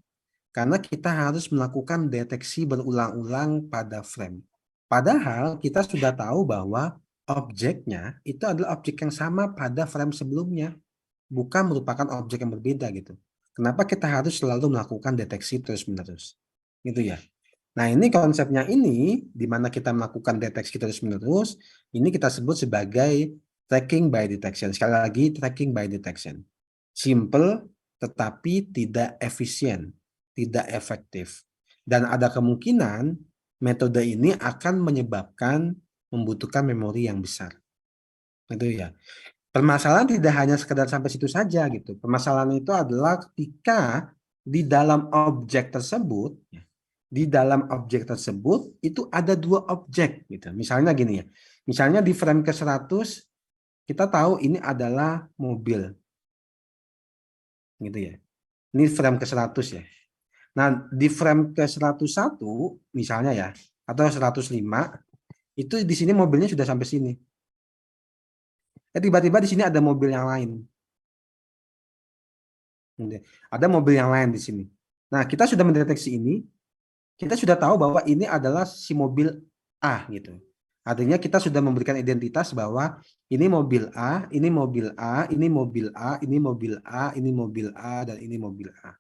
karena kita harus melakukan deteksi berulang-ulang pada frame. Padahal kita sudah tahu bahwa objeknya itu adalah objek yang sama pada frame sebelumnya, bukan merupakan objek yang berbeda gitu. Kenapa kita harus selalu melakukan deteksi terus-menerus? Gitu ya. Nah, ini konsepnya ini, di mana kita melakukan deteksi terus-menerus, ini kita sebut sebagai tracking by detection. Sekali lagi, tracking by detection. Simple, tetapi tidak efisien, tidak efektif. Dan ada kemungkinan metode ini akan menyebabkan membutuhkan memori yang besar. Itu ya. Permasalahan tidak hanya sekedar sampai situ saja gitu. Permasalahan itu adalah ketika di dalam objek tersebut, itu ada dua objek gitu. Misalnya gini ya. Misalnya di frame ke-100 kita tahu ini adalah mobil. Gitu ya. Ini frame ke-100 ya. Nah, di frame ke-101 misalnya ya, atau 105 itu di sini mobilnya sudah sampai sini. Tiba-tiba di sini ada mobil yang lain. Ada mobil yang lain di sini. Nah, kita sudah mendeteksi ini. Kita sudah tahu bahwa ini adalah si mobil A gitu. Artinya kita sudah memberikan identitas bahwa ini mobil A, ini mobil A, ini mobil A, ini mobil A, ini mobil A, dan ini mobil A.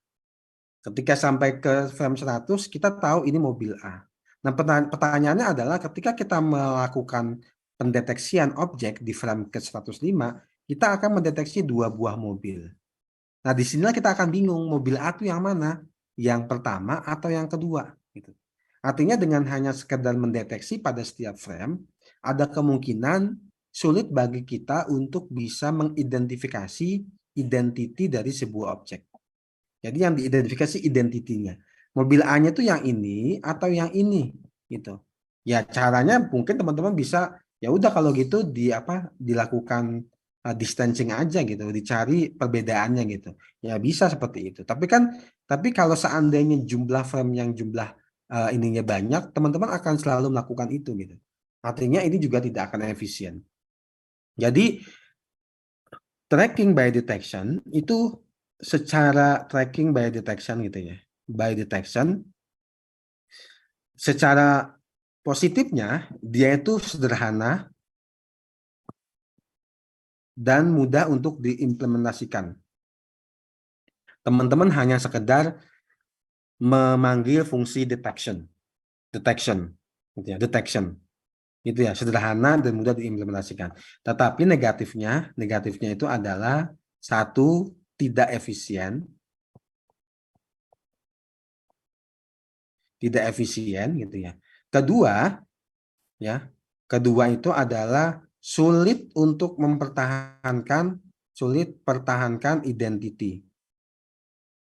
Ketika sampai ke frame 100, kita tahu ini mobil A. Nah, pertanyaannya adalah ketika kita melakukan pendeteksian objek di frame ke-105, kita akan mendeteksi dua buah mobil. Nah, disinilah kita akan bingung, mobil A itu yang mana? Yang pertama atau yang kedua? Gitu. Artinya dengan hanya sekedar mendeteksi pada setiap frame, ada kemungkinan sulit bagi kita untuk bisa mengidentifikasi identiti dari sebuah objek. Jadi yang diidentifikasi identitinya. Mobil A-nya itu yang ini atau yang ini, gitu. Ya caranya mungkin teman-teman bisa, ya udah kalau gitu dilakukan distancing aja gitu, dicari perbedaannya gitu. Ya bisa seperti itu. Tapi kalau seandainya jumlah frame yang jumlah ininya banyak, teman-teman akan selalu melakukan itu gitu. Artinya ini juga tidak akan efisien. Jadi tracking by detection itu secara tracking by detection gitu ya. By detection secara positifnya dia itu sederhana, dan mudah untuk diimplementasikan. Teman-teman hanya sekedar memanggil fungsi detection, gitu ya, detection. Itu ya, sederhana dan mudah diimplementasikan. Tetapi negatifnya itu adalah satu, tidak efisien gitu ya. Kedua itu adalah sulit pertahankan identity.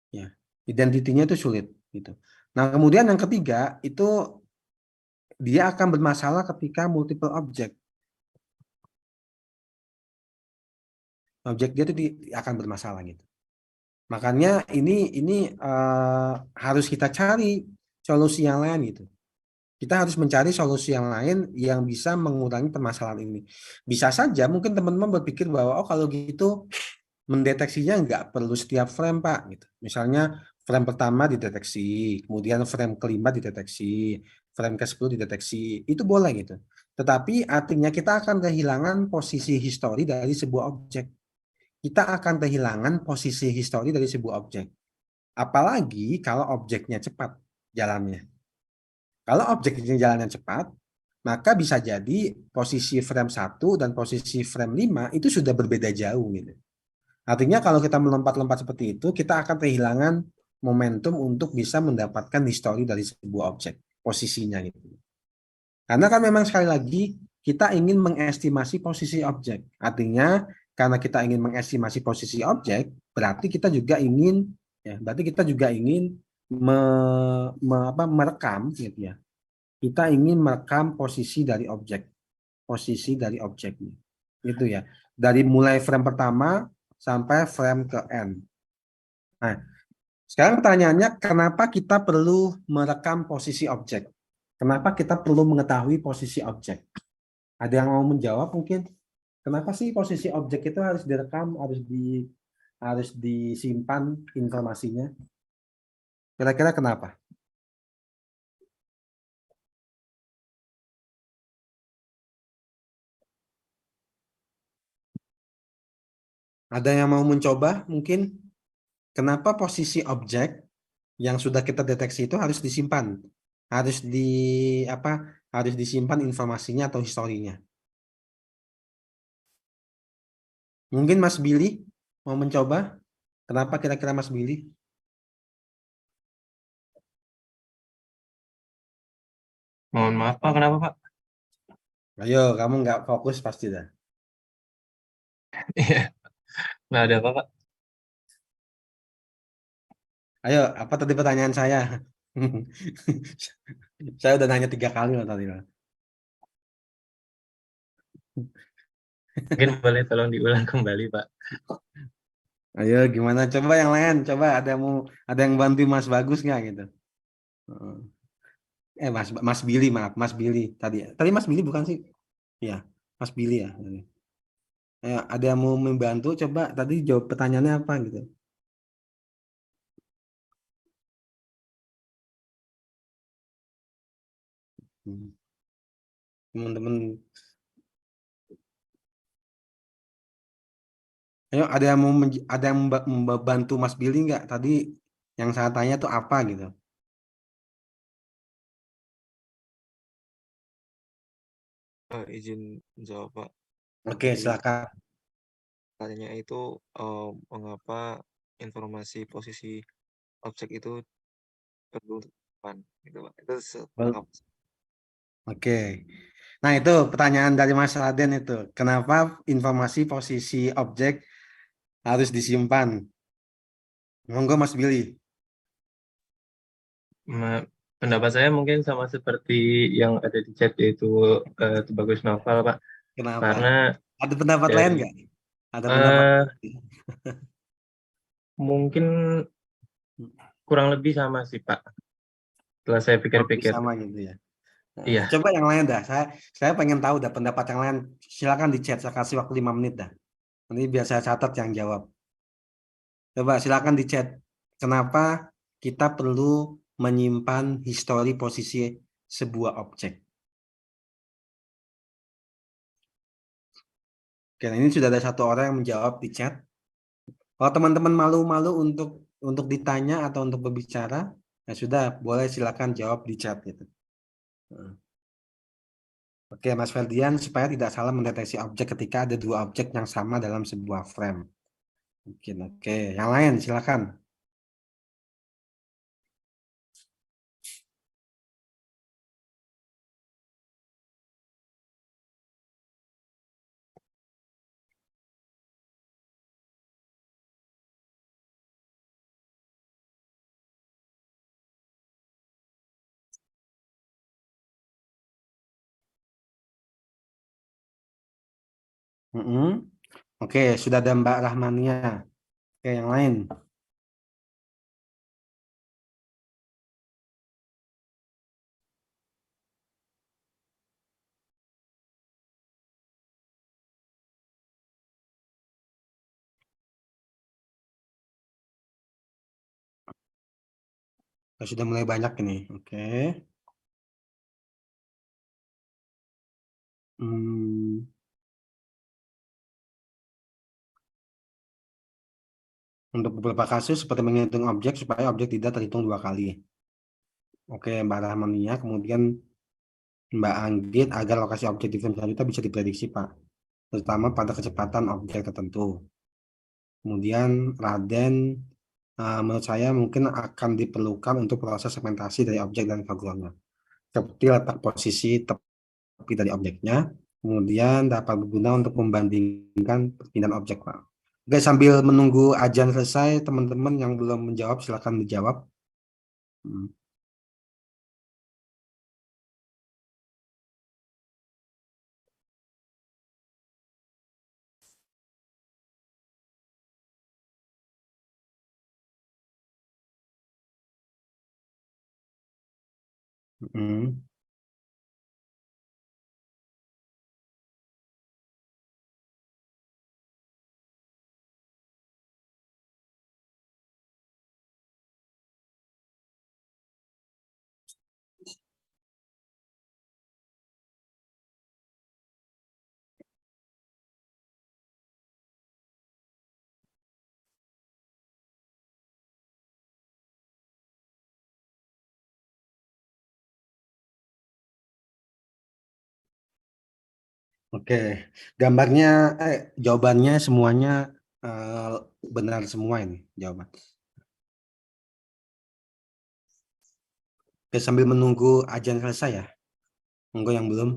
Ya, identitinya itu sulit gitu. Nah, kemudian yang ketiga itu dia akan bermasalah ketika multiple object. Objek dia itu akan bermasalah gitu. Makanya ini harus kita cari solusi yang lain gitu. Kita harus mencari solusi yang lain yang bisa mengurangi permasalahan ini. Bisa saja mungkin teman-teman berpikir bahwa oh kalau gitu mendeteksinya nggak perlu setiap frame Pak gitu. Misalnya frame pertama dideteksi, kemudian frame kelima dideteksi, frame ke-10 dideteksi, itu boleh gitu. Tetapi artinya kita akan kehilangan posisi histori dari sebuah objek. Kita akan kehilangan posisi histori dari sebuah objek. Apalagi kalau objeknya cepat jalannya. Kalau objeknya jalannya cepat, maka bisa jadi posisi frame 1 dan posisi frame 5 itu sudah berbeda jauh gitu. Artinya kalau kita melompat-lompat seperti itu, kita akan kehilangan momentum untuk bisa mendapatkan histori dari sebuah objek, posisinya gitu. Karena kan memang sekali lagi kita ingin mengestimasi posisi objek. Artinya karena kita ingin mengestimasi posisi objek, berarti kita juga ingin merekam gitu ya. Kita ingin merekam posisi dari objeknya. Gitu ya. Dari mulai frame pertama sampai frame ke N. Nah, sekarang pertanyaannya kenapa kita perlu merekam posisi objek? Kenapa kita perlu mengetahui posisi objek? Ada yang mau menjawab mungkin? Kenapa sih posisi objek itu harus direkam, harus disimpan informasinya? Kira-kira kenapa? Ada yang mau mencoba mungkin? Kenapa posisi objek yang sudah kita deteksi itu harus disimpan? Harus disimpan informasinya atau historinya? Mungkin Mas Billy mau mencoba? Kenapa kira-kira Mas Billy? Mohon maaf Pak, kenapa Pak? Ayo, kamu nggak fokus pasti dah. Iya. Nah, ada apa Pak? Ayo, apa tadi pertanyaan saya? Saya udah nanya 3 kali loh tadi. Mungkin boleh tolong diulang kembali Pak. Ayo, gimana? Coba yang lain. Coba ada yang bantu Mas Bagus nggak gitu? Mas Billy, maaf, Mas Billy tadi. Tadi Mas Billy bukan sih? Iya, Mas Billy ya. Ayo, ada yang mau membantu? Coba tadi jawab pertanyaannya apa gitu? Teman-teman, ayo ada yang membantu Mas Billy nggak? Tadi yang saya tanya tuh apa gitu? Izin jawab Pak. Oke, Jadi, silakan. Tanya itu mengapa informasi posisi objek itu perlu depan gitu Pak. Itu mengapa? Oke. Nah, itu pertanyaan dari Mas Raden itu. Kenapa informasi posisi objek harus disimpan? Monggo Mas Billy. Pendapat saya mungkin sama seperti yang ada di chat, yaitu Tubagus Novel Pak. Kenapa? Karena Ada pendapat lain nggak? Ada pendapat? Mungkin kurang lebih sama sih Pak. Setelah saya pikir-pikir. Sama gitu ya. Iya. Coba yang lain dah. Saya pengen tahu dah pendapat yang lain. Silakan di chat. Saya kasih waktu 5 menit dah. Nanti biar saya catat yang jawab. Coba silakan di chat. Kenapa kita perlu menyimpan histori posisi sebuah objek? Oke, nah ini sudah ada satu orang yang menjawab di chat. Kalau teman-teman malu-malu untuk ditanya atau untuk berbicara, ya sudah, boleh silakan jawab di chat gitu. Oke, Mas Ferdian, supaya tidak salah mendeteksi objek ketika ada dua objek yang sama dalam sebuah frame. Mungkin, oke. Yang lain, silakan. Mm-mm. Oke, sudah ada Mbak Rahmania. Oke, yang lain. Sudah mulai banyak ini. Oke. Hmm, Untuk beberapa kasus seperti menghitung objek supaya objek tidak terhitung dua kali. Oke, Mbak Rahmania. Kemudian Mbak Anggit agar lokasi objek di frame selanjutnya bisa diprediksi, Pak. Terutama pada kecepatan objek tertentu. Kemudian Raden, menurut saya mungkin akan diperlukan untuk proses segmentasi dari objek dan foregroundnya. Seperti letak posisi tepi dari objeknya, kemudian dapat berguna untuk membandingkan perpindahan objek, Pak. Oke, sambil menunggu ajan selesai, teman-teman yang belum menjawab silakan menjawab. Hmm. Hmm. Oke, gambarnya, jawabannya semuanya eh, benar semua ini jawaban. Oke, sambil menunggu ajan selesai ya. Monggo yang belum.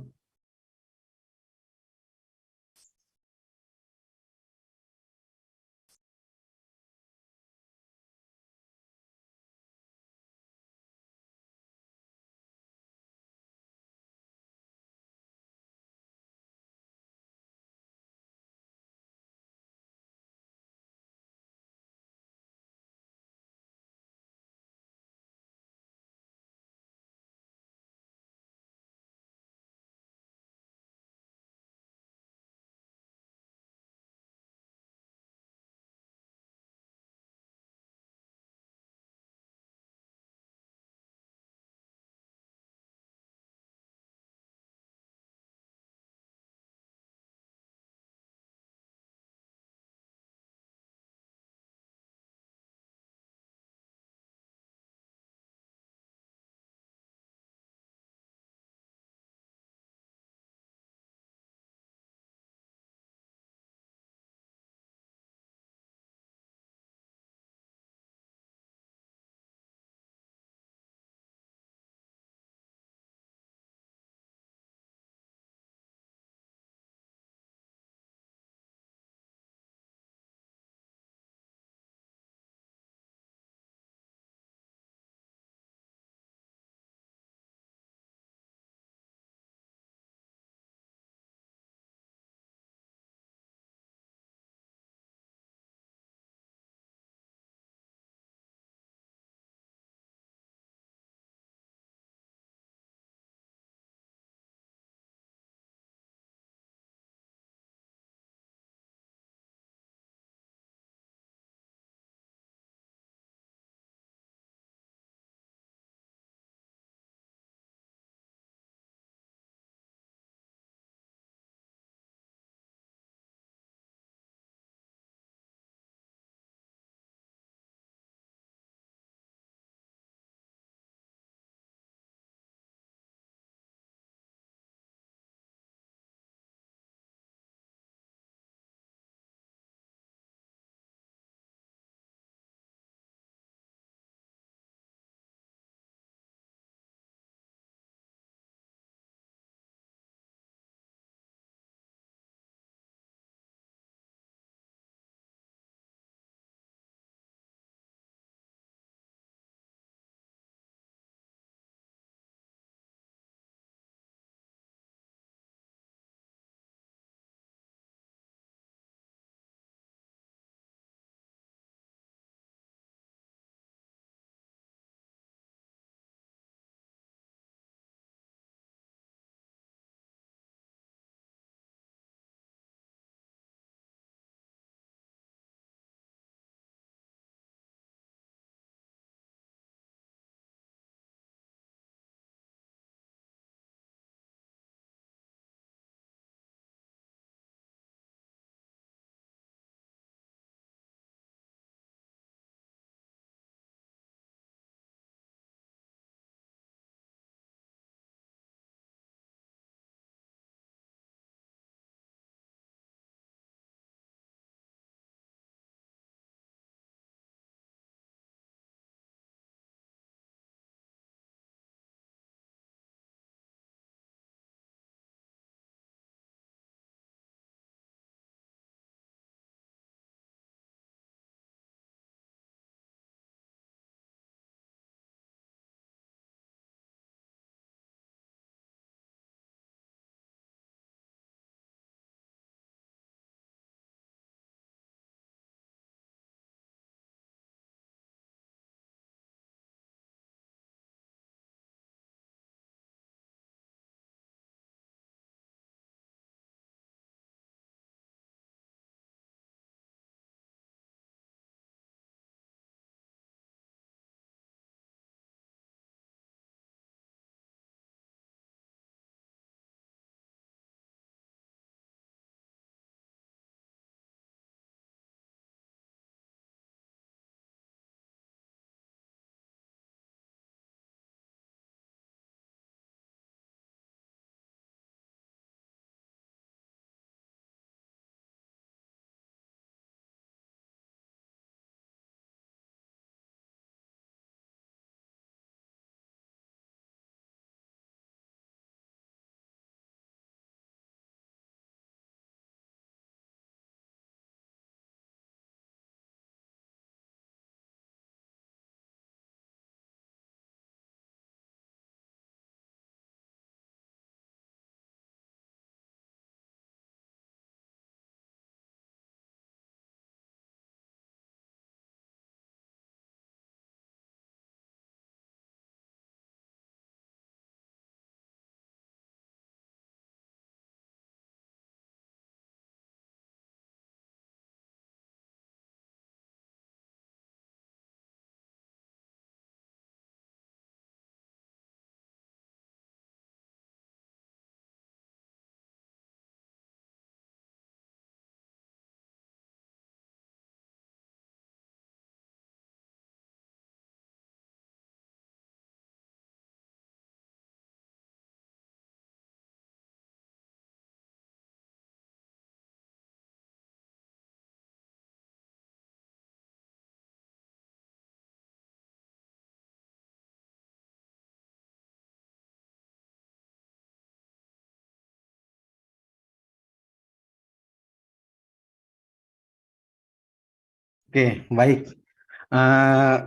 Oke, baik.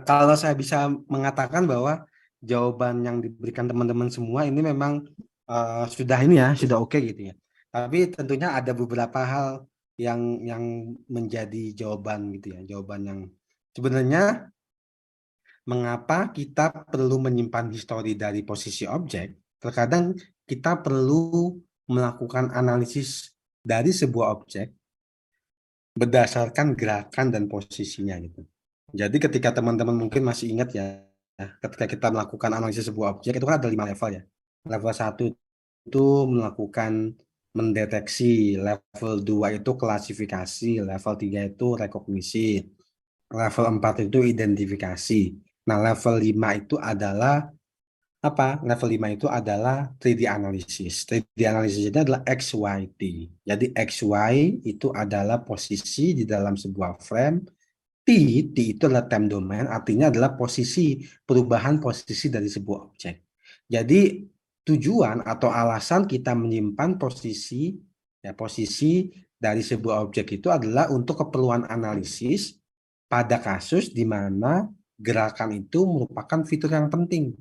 Kalau saya bisa mengatakan bahwa jawaban yang diberikan teman-teman semua ini memang sudah ini ya, sudah oke gitu ya. Tapi tentunya ada beberapa hal yang menjadi jawaban gitu ya, jawaban yang sebenarnya mengapa kita perlu menyimpan histori dari posisi objek. Terkadang kita perlu melakukan analisis dari sebuah objek berdasarkan gerakan dan posisinya gitu. Jadi ketika teman-teman mungkin masih ingat ya, ketika kita melakukan analisis sebuah objek itu kan ada 5 level ya. Level 1 itu melakukan mendeteksi, level 2 itu klasifikasi, level 3 itu rekognisi, level 4 itu identifikasi. Nah, level 5 itu adalah apa? Level 5 itu adalah 3D analisis. 3D analisis itu adalah XYT. Jadi XY itu adalah posisi di dalam sebuah frame. T itu adalah time domain, artinya adalah posisi, perubahan posisi dari sebuah objek. Jadi tujuan atau alasan kita menyimpan posisi dari sebuah objek itu adalah untuk keperluan analisis pada kasus di mana gerakan itu merupakan fitur yang penting.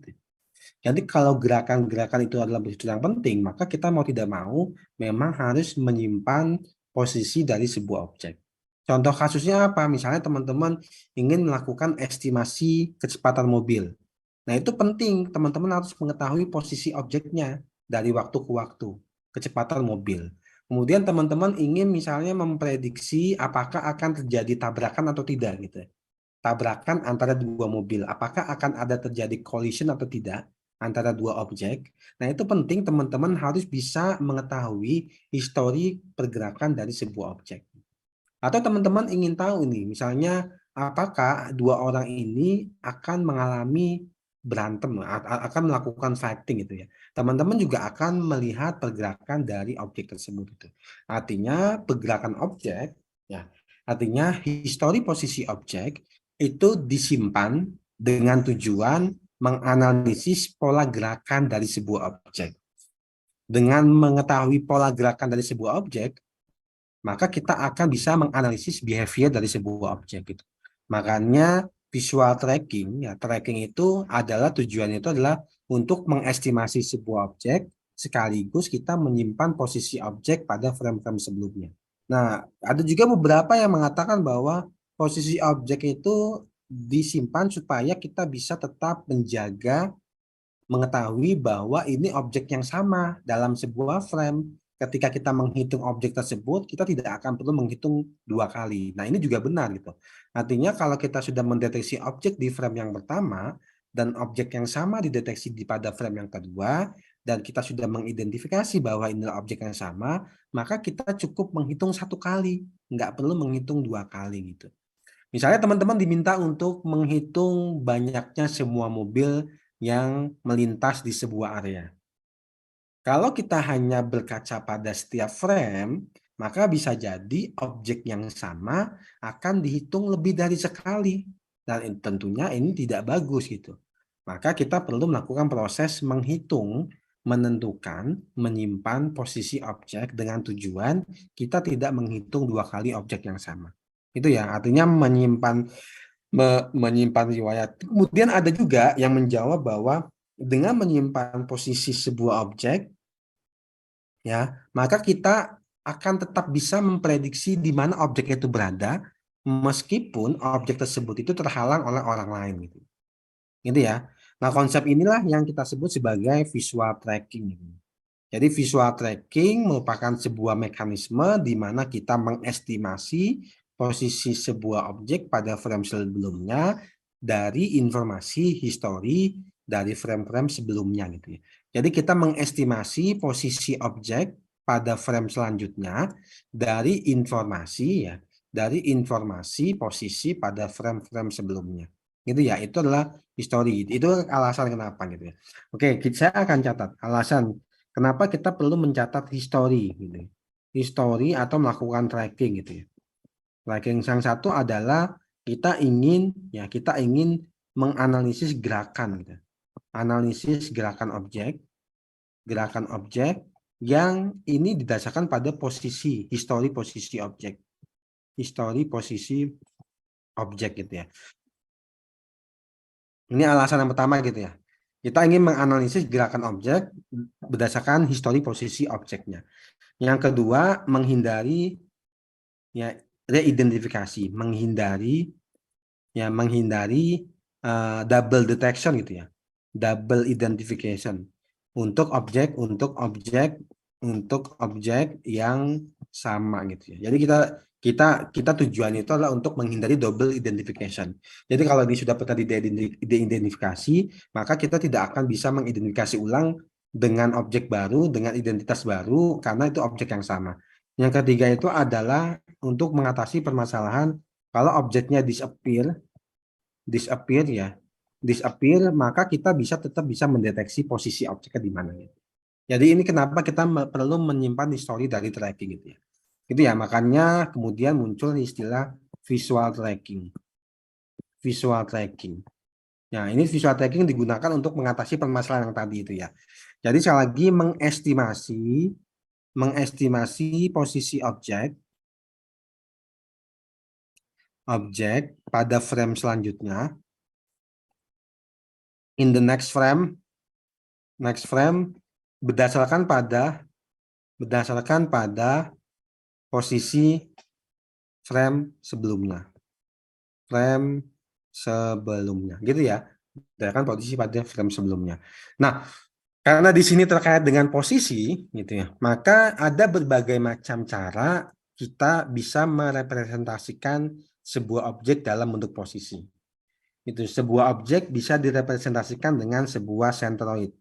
Jadi kalau gerakan-gerakan itu adalah fitur yang penting, maka kita mau tidak mau memang harus menyimpan posisi dari sebuah objek. Contoh kasusnya apa? Misalnya teman-teman ingin melakukan estimasi kecepatan mobil. Nah, itu penting, teman-teman harus mengetahui posisi objeknya dari waktu ke waktu, kecepatan mobil. Kemudian teman-teman ingin misalnya memprediksi apakah akan terjadi tabrakan atau tidak gitu. Tabrakan antara dua mobil, apakah akan ada terjadi collision atau tidak antara dua objek. Nah, itu penting teman-teman harus bisa mengetahui histori pergerakan dari sebuah objek. Atau teman-teman ingin tahu nih, misalnya apakah dua orang ini akan mengalami berantem, akan melakukan fighting gitu ya. Teman-teman juga akan melihat pergerakan dari objek tersebut itu. Artinya pergerakan objek, ya, artinya histori posisi objek itu disimpan dengan tujuan menganalisis pola gerakan dari sebuah objek. Dengan mengetahui pola gerakan dari sebuah objek, maka kita akan bisa menganalisis behavior dari sebuah objek gitu. Makanya visual tracking, ya tracking itu adalah tujuannya itu adalah untuk mengestimasi sebuah objek sekaligus kita menyimpan posisi objek pada frame-frame sebelumnya. Nah, ada juga beberapa yang mengatakan bahwa posisi objek itu disimpan supaya kita bisa tetap menjaga, mengetahui bahwa ini objek yang sama dalam sebuah frame. Ketika kita menghitung objek tersebut, kita tidak akan perlu menghitung 2 kali. Nah, ini juga benar gitu. Artinya kalau kita sudah mendeteksi objek di frame yang pertama dan objek yang sama dideteksi pada frame yang kedua dan kita sudah mengidentifikasi bahwa inilah objek yang sama, maka kita cukup menghitung 1 kali, nggak perlu menghitung 2 kali gitu. Misalnya teman-teman diminta untuk menghitung banyaknya semua mobil yang melintas di sebuah area. Kalau kita hanya berkaca pada setiap frame, maka bisa jadi objek yang sama akan dihitung lebih dari sekali. Dan tentunya ini tidak bagus gitu. Maka kita perlu melakukan proses menghitung, menentukan, menyimpan posisi objek dengan tujuan kita tidak menghitung 2 kali objek yang sama. Itu ya, artinya menyimpan riwayat. Kemudian ada juga yang menjawab bahwa dengan menyimpan posisi sebuah objek, ya, maka kita akan tetap bisa memprediksi di mana objek itu berada, meskipun objek tersebut itu terhalang oleh orang lain gitu. Gitu ya. Nah, konsep inilah yang kita sebut sebagai visual tracking. Jadi visual tracking merupakan sebuah mekanisme di mana kita mengestimasi posisi sebuah objek pada frame sebelumnya dari informasi histori dari frame-frame sebelumnya gitu ya. Jadi kita mengestimasi posisi objek pada frame selanjutnya dari informasi posisi pada frame-frame sebelumnya. Gitu ya, itu adalah histori. Itu alasan kenapa gitu ya. Oke, saya akan catat alasan kenapa kita perlu mencatat histori gitu. Histori atau melakukan tracking gitu ya. Tracking yang satu adalah kita ingin menganalisis gerakan gitu. Analisis gerakan objek yang ini didasarkan pada posisi, histori posisi objek. Histori posisi objek gitu ya. Ini alasan yang pertama gitu ya. Kita ingin menganalisis gerakan objek berdasarkan histori posisi objeknya. Yang kedua, menghindari ya reidentifikasi, menghindari double detection gitu ya. Double identification untuk objek yang sama gitu ya. Jadi kita tujuan itu adalah untuk menghindari double identification. Jadi kalau ini sudah pernah diidentifikasi, maka kita tidak akan bisa mengidentifikasi ulang dengan objek baru, dengan identitas baru, karena itu objek yang sama. Yang ketiga itu adalah untuk mengatasi permasalahan kalau objeknya disappear, maka kita tetap bisa mendeteksi posisi objeknya di mana. Jadi ini kenapa kita perlu menyimpan histori dari tracking gitu ya. Itu ya, makanya kemudian muncul istilah visual tracking. Visual tracking. Nah, ini visual tracking digunakan untuk mengatasi permasalahan yang tadi itu ya. Jadi sekali lagi mengestimasi posisi objek pada frame selanjutnya. In the next frame berdasarkan pada posisi frame sebelumnya gitu ya, berdasarkan posisi pada frame sebelumnya. Nah, karena di sini terkait dengan posisi gitu ya, maka ada berbagai macam cara kita bisa merepresentasikan sebuah objek dalam bentuk posisi. Itu sebuah objek bisa direpresentasikan dengan sebuah centroid,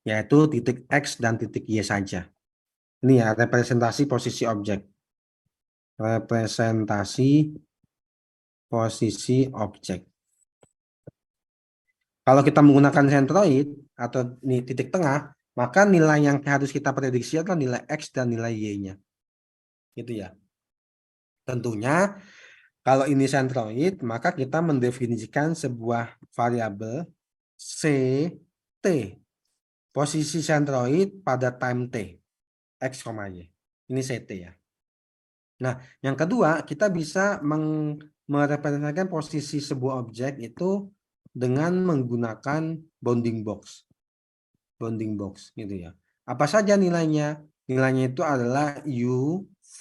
yaitu titik X dan titik Y saja. Ini ya representasi posisi objek. Representasi posisi objek. Kalau kita menggunakan centroid atau ini titik tengah, maka nilai yang harus kita prediksi adalah nilai X dan nilai Y-nya. Gitu ya. Tentunya kalau ini centroid, maka kita mendefinisikan sebuah variabel CT. Posisi centroid pada time T, X, Y. Ini CT ya. Nah, yang kedua, kita bisa merepresentasikan posisi sebuah objek itu dengan menggunakan bounding box. Bounding box gitu ya. Apa saja nilainya? Nilainya itu adalah U, V,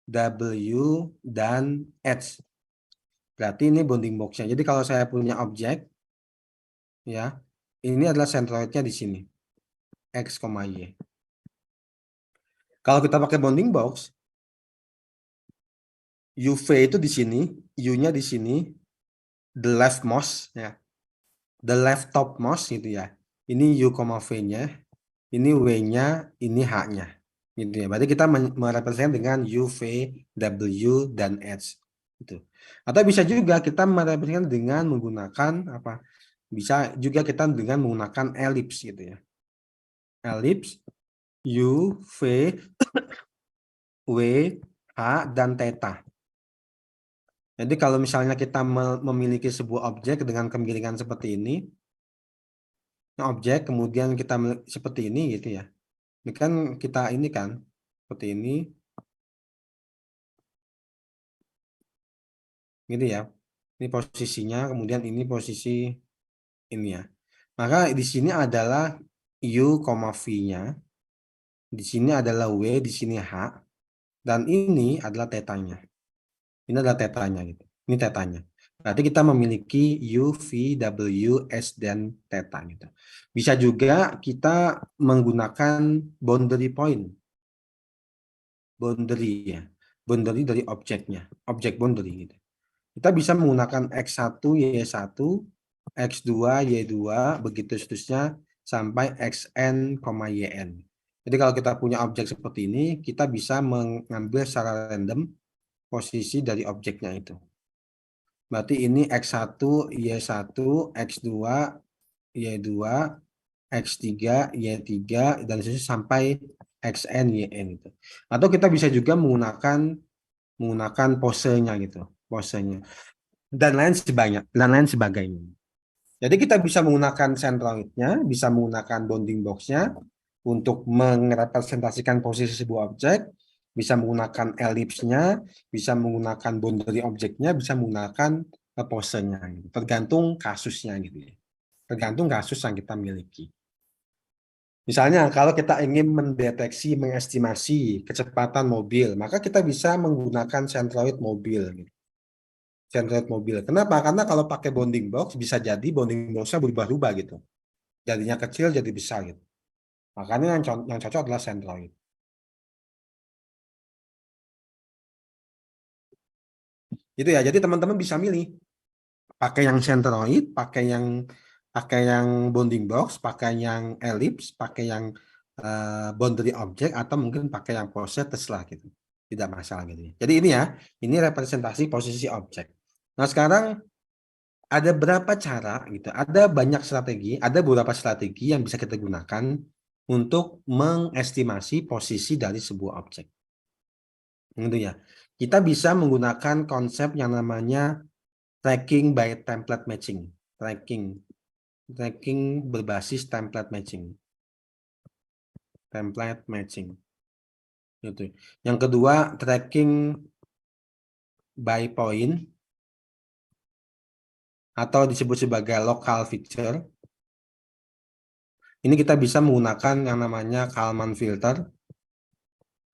W, dan H. Berarti ini bounding box-nya. Jadi kalau saya punya objek, ya, ini adalah centroidnya di sini, X, Y. Kalau kita pakai bounding box, UV itu di sini, U-nya di sini, the leftmost, ya, the left topmost gitu ya. Ini U, V-nya, ini W-nya, ini H-nya. Gitu ya. Berarti kita merepresentasikan dengan U, V, W, dan H. Gitu. Atau bisa juga kita merepresentasikan dengan menggunakan apa? Bisa juga kita dengan menggunakan elips gitu ya. Elips U, V, W, H, dan theta. Jadi kalau misalnya kita memiliki sebuah objek dengan kemiringan seperti ini, objek kemudian kita seperti ini gitu ya. Ini kan kita ini kan seperti ini. Gitu ya. Ini posisinya, kemudian ini posisi ini ya. Maka di sini adalah U, V-nya. Di sini adalah W, di sini H. Dan ini adalah tetanya. Ini adalah tetanya gitu. Ini tetanya. Berarti kita memiliki U, V, W, S, dan theta gitu. Bisa juga kita menggunakan boundary point. Boundary ya. Boundary dari objeknya. Objek boundary gitu. Kita bisa menggunakan X1, Y1, X2, Y2, begitu seterusnya sampai Xn, Yn. Jadi kalau kita punya objek seperti ini, kita bisa mengambil secara random posisi dari objeknya itu. Berarti ini X1, Y1, X2, Y2, X3, Y3, dan seterusnya sampai Xn, Yn. Gitu. Atau kita bisa juga menggunakan posenya gitu. Posenya dan lain sebagainya. Jadi kita bisa menggunakan centroidnya, bisa menggunakan bounding box-nya untuk merepresentasikan posisi sebuah objek, Bisa menggunakan elipsnya, bisa menggunakan boundary objeknya, bisa menggunakan posenya, gitu. Tergantung kasusnya gitu ya. Tergantung kasus yang kita miliki. Misalnya kalau kita ingin mendeteksi, mengestimasi kecepatan mobil, maka kita bisa menggunakan centroid mobil. Gitu. Centroid mobil. Kenapa? Karena kalau pakai bounding box, bisa jadi bounding box-nya berubah-ubah gitu. Jadinya kecil, jadi besar gitu. Makanya yang cocok adalah centroid. Gitu ya. Jadi teman-teman bisa milih pakai yang centroid, pakai yang bounding box, pakai yang ellipse, pakai yang boundary object, atau mungkin pakai yang pose terserah gitu. Tidak masalah gitu. Jadi ini ya, ini representasi posisi objek. Nah sekarang ada berapa cara gitu, ada banyak strategi, ada beberapa strategi yang bisa kita gunakan untuk mengestimasi posisi dari sebuah objek. Gitu ya. Kita bisa menggunakan konsep yang namanya tracking by template matching. Tracking berbasis template matching. Template matching. Gitu. Yang kedua, tracking by point atau disebut sebagai local feature. Ini kita bisa menggunakan yang namanya Kalman filter,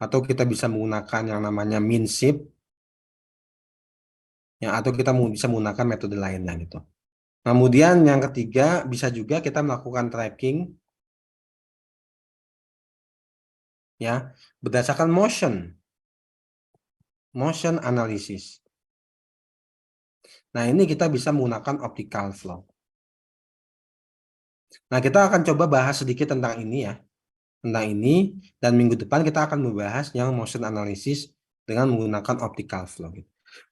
atau kita bisa menggunakan yang namanya min-shift, ya, atau kita bisa menggunakan metode lainnya gitu. Kemudian yang ketiga, bisa juga kita melakukan tracking ya berdasarkan motion analysis. Nah, ini kita bisa menggunakan optical flow. Nah, kita akan coba bahas sedikit tentang ini ya. Tentang ini, dan minggu depan kita akan membahas yang motion analysis dengan menggunakan optical flow.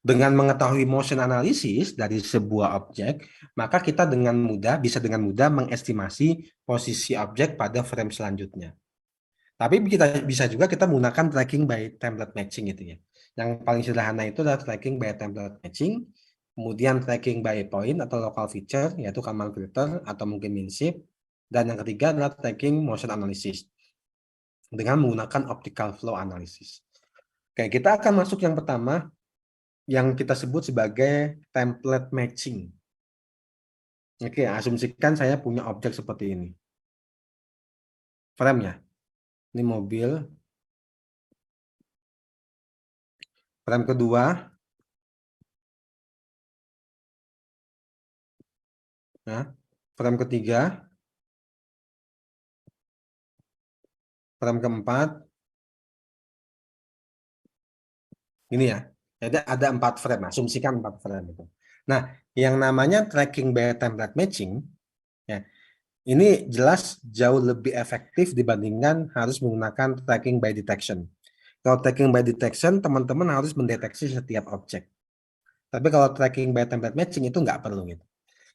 Dengan mengetahui motion analysis dari sebuah objek, maka kita bisa dengan mudah mengestimasi posisi objek pada frame selanjutnya. Tapi bisa juga kita menggunakan tracking by template matching gitu ya. Yang paling sederhana itu adalah tracking by template matching, kemudian tracking by point atau local feature, yaitu Kalman filter atau mungkin min-shift, dan yang ketiga adalah tracking motion analysis dengan menggunakan optical flow analysis. Oke, kita akan masuk yang pertama yang kita sebut sebagai template matching. Oke, asumsikan saya punya objek seperti ini. Frame-nya. Ini mobil. Frame kedua. Nah, frame ketiga. Frame keempat. Ini ya. Jadi ada 4 frame, asumsikan 4 frame itu. Nah, yang namanya tracking by template matching, ya, ini jelas jauh lebih efektif dibandingkan harus menggunakan tracking by detection. Kalau tracking by detection, teman-teman harus mendeteksi setiap objek. Tapi kalau tracking by template matching itu nggak perlu gitu.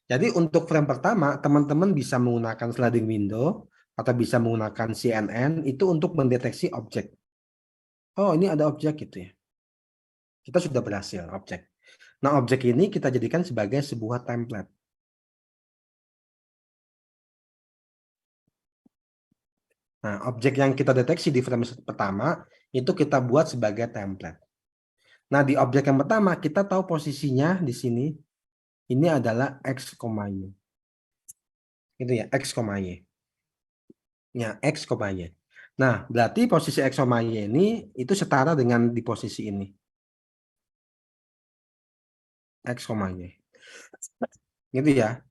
Jadi untuk frame pertama, teman-teman bisa menggunakan sliding window atau bisa menggunakan CNN itu untuk mendeteksi objek. Oh, ini ada objek gitu ya. Kita sudah berhasil objek. Nah, objek ini kita jadikan sebagai sebuah template. Nah, objek yang kita deteksi di frame pertama itu kita buat sebagai template. Nah, di objek yang pertama kita tahu posisinya di sini. Ini adalah X, Y. Itu ya, X, Y. Ya, X, Y. Nah, berarti posisi X, Y ini itu setara dengan di posisi ini. X, Y. Gitu ya.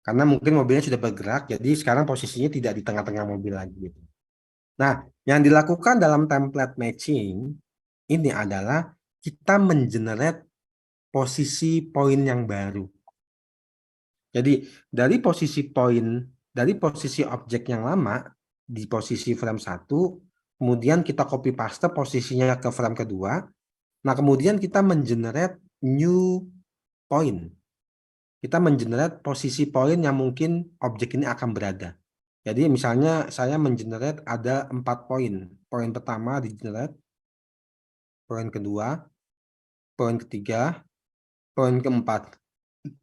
Karena mungkin mobilnya sudah bergerak, jadi sekarang posisinya tidak di tengah-tengah mobil lagi gitu. Nah, yang dilakukan dalam template matching ini adalah kita mengenerate posisi poin yang baru. Jadi dari posisi objek yang lama di posisi frame 1, kemudian kita copy paste posisinya ke frame kedua. Nah, kemudian kita mengenerate new point. Kita mengenerate posisi poin yang mungkin objek ini akan berada. Jadi misalnya saya mengenerate ada 4 poin. Poin pertama di-generate, poin kedua, poin ketiga, poin keempat.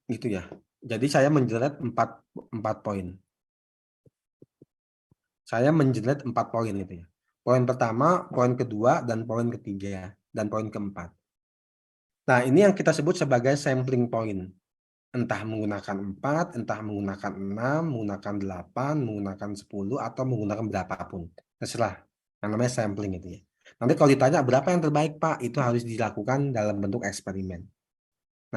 Gitu ya. Jadi saya mengenerate 4 poin. Saya mengenerate 4 poin gitu ya. Poin pertama, poin kedua, dan poin ketiga, dan poin keempat. Nah, ini yang kita sebut sebagai sampling point. Entah menggunakan 4, entah menggunakan 6, menggunakan 8, menggunakan 10, atau menggunakan berapapun. Terserah. Yang namanya sampling itu ya. Nanti kalau ditanya berapa yang terbaik, Pak, itu harus dilakukan dalam bentuk eksperimen.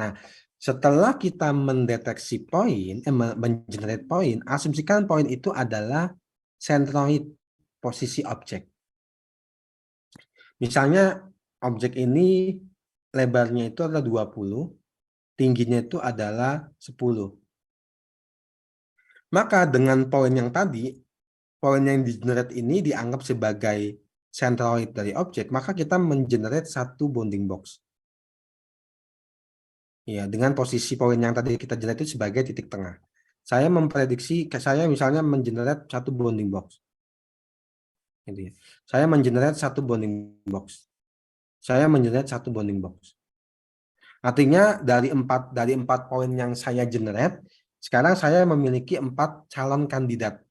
Nah, setelah kita mendeteksi poin, mengenerate poin, asumsikan poin itu adalah centroid, posisi objek. Misalnya objek ini lebarnya itu adalah 20, tingginya itu adalah 10. Maka dengan poin yang tadi, poin yang di-generate ini dianggap sebagai centroid dari objek, maka kita mengenerate satu bounding box. Ya, dengan posisi poin yang tadi kita generate itu sebagai titik tengah. Saya memprediksi, saya misalnya mengenerate satu bounding box. Gitu ya. Saya mengenerate satu bounding box. Saya mengenerate satu bounding box. Artinya dari empat poin yang saya generate, sekarang saya memiliki 4 calon kandidat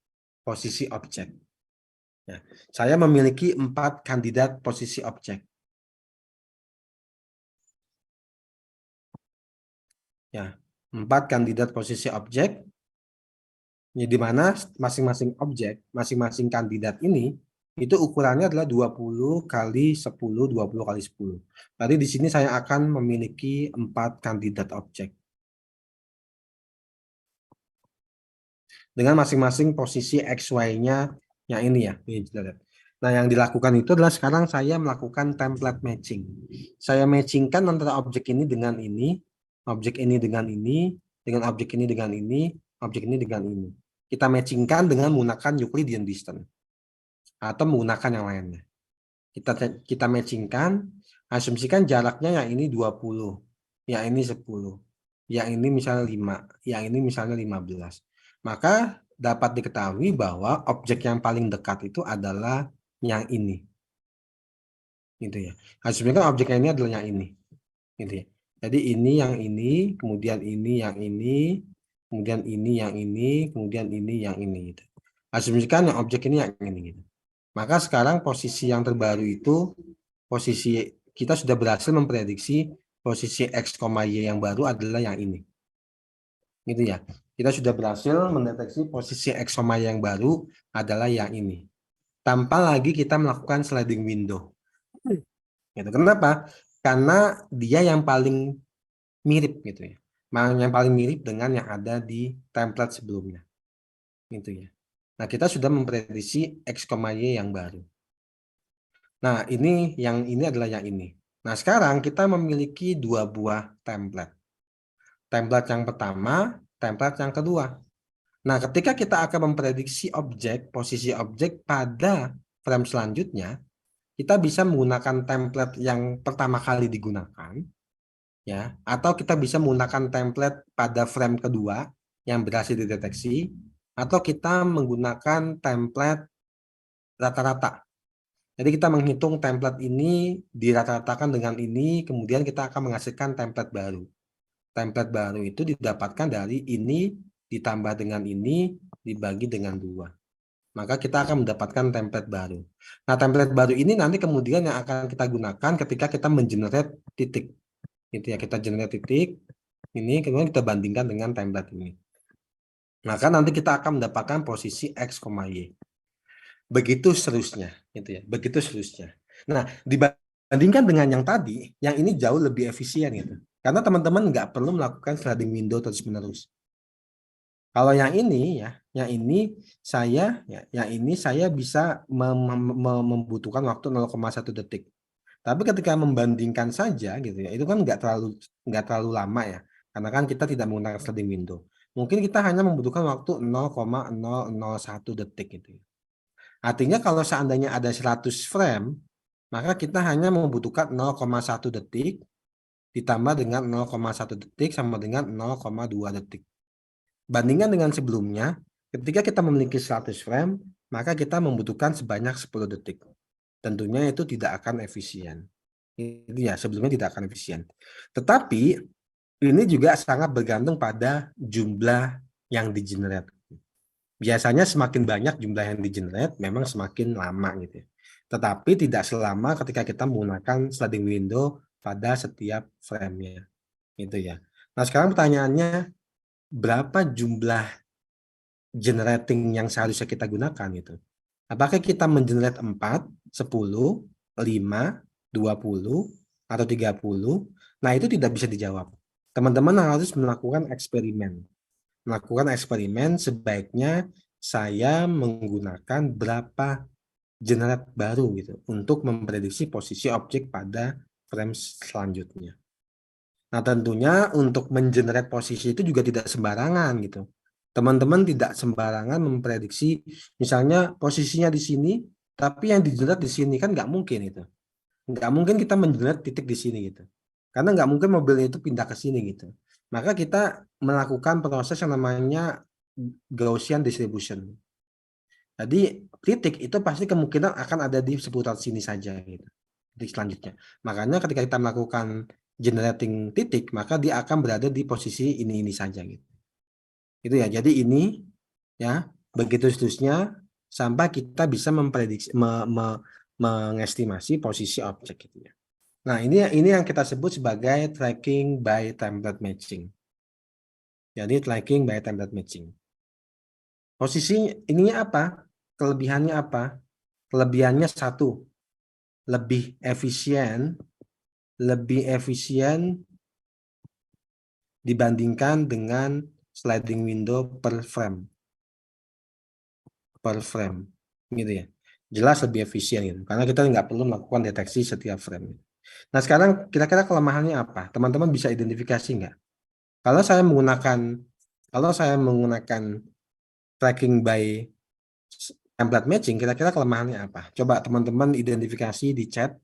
posisi objek. Ya, saya memiliki 4 kandidat posisi objek. Ya, 4 kandidat posisi objek, ya, di mana masing-masing objek, masing-masing kandidat ini itu ukurannya adalah 20 kali 10, 20 kali 10. Berarti di sini saya akan memiliki 4 kandidat objek. Dengan masing-masing posisi XY-nya yang ini ya. Nah, yang dilakukan itu adalah sekarang saya melakukan template matching. Saya matchingkan antara objek ini dengan ini, objek ini dengan ini, dengan objek ini dengan ini, objek ini dengan ini. Kita matchingkan dengan menggunakan Euclidean distance atau menggunakan yang lainnya. Kita matchingkan, asumsikan jaraknya yang ini 20, yang ini 10, yang ini misalnya 5, yang ini misalnya 15. Maka dapat diketahui bahwa objek yang paling dekat itu adalah yang ini. Gitu ya. Asumsikan objeknya ini adalah yang ini. Gitu ya. Jadi ini yang ini, kemudian ini yang ini, kemudian ini yang ini, kemudian ini yang ini gitu. Asumsikan yang objek ini yang ini gitu. Maka sekarang posisi yang terbaru itu posisi kita sudah berhasil memprediksi posisi X, Y yang baru adalah yang ini. Gitu ya. Kita sudah berhasil mendeteksi posisi X, Y yang baru adalah yang ini. Tanpa lagi kita melakukan sliding window. Gitu. Kenapa? Karena dia yang paling mirip gitu ya. Yang paling mirip dengan yang ada di template sebelumnya. Gitu ya. Nah, kita sudah memprediksi X, Y yang baru. Nah, ini adalah yang ini. Nah, sekarang kita memiliki 2 buah template. Template yang pertama, template yang kedua. Nah, ketika kita akan memprediksi objek, posisi objek pada frame selanjutnya, kita bisa menggunakan template yang pertama kali digunakan, ya, atau kita bisa menggunakan template pada frame kedua yang berhasil dideteksi, atau kita menggunakan template rata-rata. Jadi kita menghitung template ini dirata-ratakan dengan ini, kemudian kita akan menghasilkan template baru. Template baru itu didapatkan dari ini ditambah dengan ini dibagi dengan 2. Maka kita akan mendapatkan template baru. Nah, template baru ini nanti kemudian yang akan kita gunakan ketika kita mengenerate titik. Gitu ya, kita generate titik ini, kemudian kita bandingkan dengan template ini. Maka nanti kita akan mendapatkan posisi X, Y. Begitu seterusnya, gitu ya. Begitu seterusnya. Nah, dibandingkan dengan yang tadi, yang ini jauh lebih efisien gitu. Karena teman-teman nggak perlu melakukan sliding window terus-menerus. Kalau yang ini ya, yang ini saya bisa membutuhkan waktu 0,1 detik. Tapi ketika membandingkan saja gitu ya, itu kan nggak terlalu lama ya. Karena kan kita tidak menggunakan sliding window. Mungkin kita hanya membutuhkan waktu 0,001 detik gitu ya. Artinya kalau seandainya ada 100 frame, maka kita hanya membutuhkan 0,1 detik ditambah dengan 0,1 detik sama dengan 0,2 detik. Bandingkan dengan sebelumnya, ketika kita memiliki 100 frame, maka kita membutuhkan sebanyak 10 detik. Tentunya itu tidak akan efisien. Itu ya, sebelumnya tidak akan efisien. Tetapi ini juga sangat bergantung pada jumlah yang di-generate. Biasanya semakin banyak jumlah yang di-generate, memang semakin lama gitu ya. Tetapi tidak selama ketika kita menggunakan sliding window pada setiap frame-nya. Gitu ya. Nah, sekarang pertanyaannya, berapa jumlah generating yang seharusnya kita gunakan itu? Apakah kita mengenerate 4, 10, 5, 20, atau 30? Nah, itu tidak bisa dijawab. Teman-teman harus melakukan eksperimen. Melakukan eksperimen sebaiknya saya menggunakan berapa generate baru gitu untuk memprediksi posisi objek pada frame selanjutnya. Nah, tentunya untuk mengenerate posisi itu juga tidak sembarangan gitu. Teman-teman tidak sembarangan memprediksi, misalnya posisinya di sini, tapi yang digenerate di sini kan nggak mungkin itu. Nggak mungkin kita mengenerate titik di sini gitu. Karena nggak mungkin mobilnya itu pindah ke sini gitu. Maka kita melakukan proses yang namanya Gaussian distribution. Jadi titik itu pasti kemungkinan akan ada di seputar sini saja gitu. Titik selanjutnya. Makanya ketika kita melakukan generating titik, maka dia akan berada di posisi ini saja gitu. Itu ya. Jadi ini ya, begitu seterusnya sampai kita bisa memprediksi mengestimasi posisi objek gitu ya. Nah, ini yang kita sebut sebagai tracking by template matching. Jadi tracking by template matching. Posisi ininya apa? Kelebihannya apa? Kelebihannya satu, lebih efisien dibandingkan dengan sliding window per frame. Gitu ya. Jelas lebih efisien gitu. Karena kita nggak perlu melakukan deteksi setiap frame. Nah, sekarang kira-kira kelemahannya apa? Teman-teman bisa identifikasi nggak? Kalau saya menggunakan tracking by template matching, kira-kira kelemahannya apa? Coba teman-teman identifikasi di chat.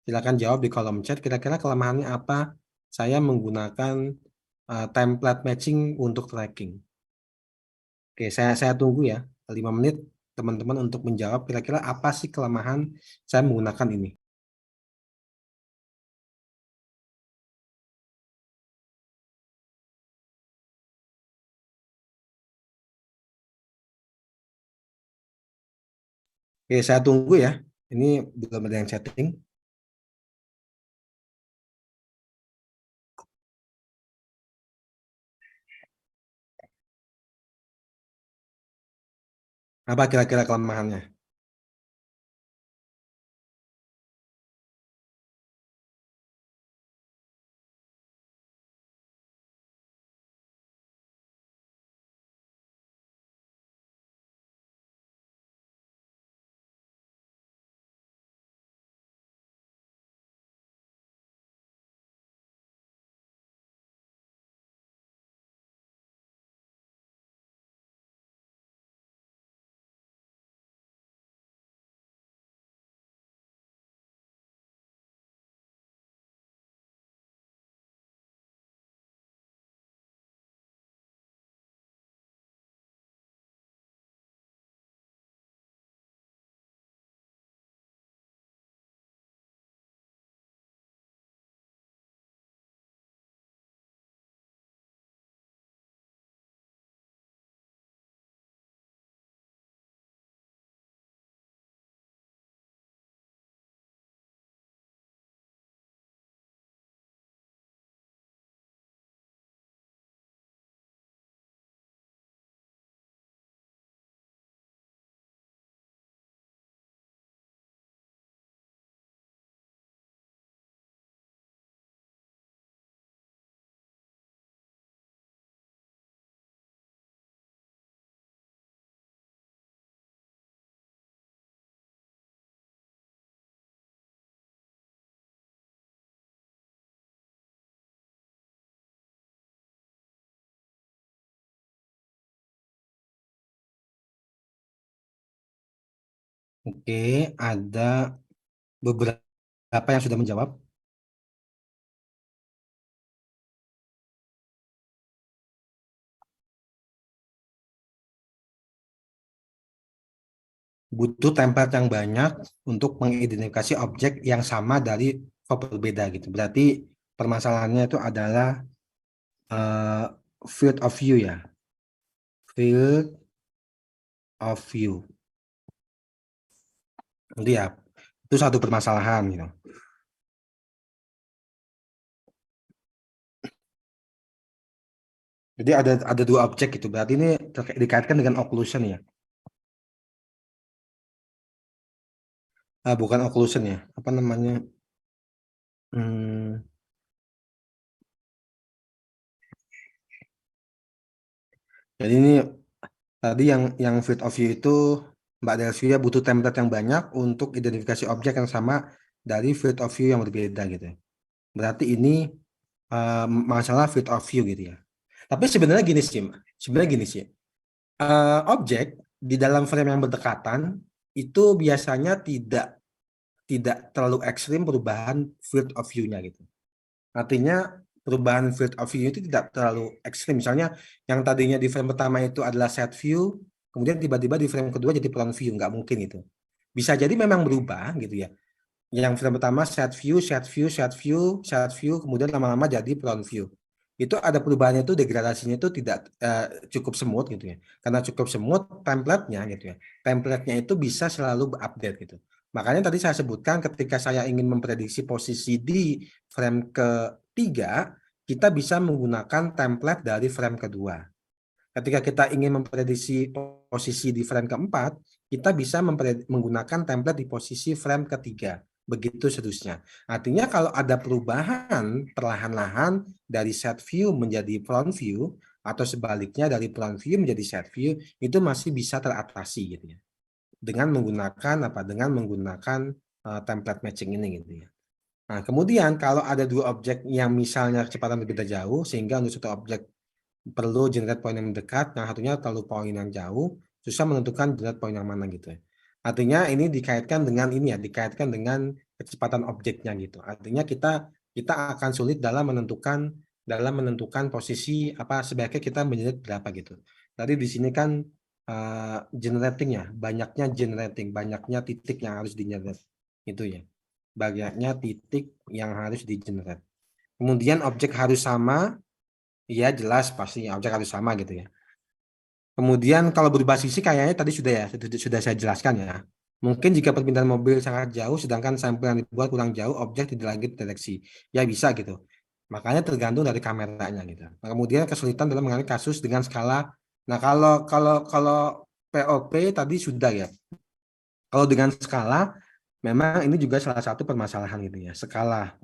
Silakan jawab di kolom chat. Kira-kira kelemahannya apa? Saya menggunakan template matching untuk tracking. Oke, saya tunggu ya 5 menit teman-teman untuk menjawab kira-kira apa sih kelemahan saya menggunakan ini. Oke, saya tunggu ya. Ini belum ada yang chatting. Apa kira-kira kelemahannya? Oke, ada beberapa yang sudah menjawab. Butuh template yang banyak untuk mengidentifikasi objek yang sama dari foto berbeda gitu. Berarti permasalahannya itu adalah field of view ya. Field of view. Jadi ya, Itu satu permasalahan gitu. Jadi ada dua objek gitu. Berarti ini dikaitkan dengan occlusion ya. Bukan occlusion ya. Apa namanya? Jadi ini tadi yang field of view itu Mbak Delvia butuh template yang banyak untuk identifikasi objek yang sama dari field of view yang berbeda gitu ya. Berarti ini masalah field of view gitu ya. Tapi sebenarnya gini sih, objek di dalam frame yang berdekatan itu biasanya tidak terlalu ekstrim perubahan field of view-nya gitu. Artinya perubahan field of view itu tidak terlalu ekstrim. Misalnya yang tadinya di frame pertama itu adalah set view, kemudian tiba-tiba di frame kedua jadi front view, nggak mungkin itu. Bisa jadi memang berubah gitu ya. Yang frame pertama set view, set view, set view, set view, kemudian lama-lama jadi front view. Itu ada perubahannya itu degradasinya itu tidak cukup semut gitu ya. Karena cukup semut template-nya gitu ya. Template-nya itu bisa selalu update gitu. Makanya tadi saya sebutkan ketika saya ingin memprediksi posisi di frame ketiga, kita bisa menggunakan template dari frame kedua. Ketika kita ingin memprediksi posisi di frame keempat, kita bisa menggunakan template di posisi frame ketiga. Begitu seterusnya. Artinya kalau ada perubahan perlahan-lahan dari set view menjadi front view, atau sebaliknya dari front view menjadi set view, itu masih bisa teratasi gitu ya. Dengan menggunakan template matching ini gitu ya. Nah, kemudian kalau ada dua objek yang misalnya kecepatan berbeda jauh, sehingga untuk satu objek perlu generate point yang dekat, yang satunya terlalu point yang jauh, susah menentukan generate point yang mana gitu ya. Artinya ini dikaitkan dengan ini ya, dikaitkan dengan kecepatan objeknya gitu. Artinya kita akan sulit dalam menentukan posisi apa sebaiknya kita mengenerate berapa gitu. Tadi di sini kan generating ya, banyaknya titik yang harus di-generate itu ya. Banyaknya titik yang harus di-generate. Kemudian objek harus sama, iya jelas pasti objek harus sama gitu ya. Kemudian kalau berubah sisi kayaknya tadi sudah saya jelaskan ya. Mungkin jika perpindahan mobil sangat jauh sedangkan sampel yang dibuat kurang jauh, objek tidak lagi terdeteksi. Ya bisa gitu. Makanya tergantung dari kameranya gitu. Nah, kemudian kesulitan dalam mengenai kasus dengan skala. Nah, kalau POP tadi sudah ya. Kalau dengan skala memang ini juga salah satu permasalahan gitu ya, skala.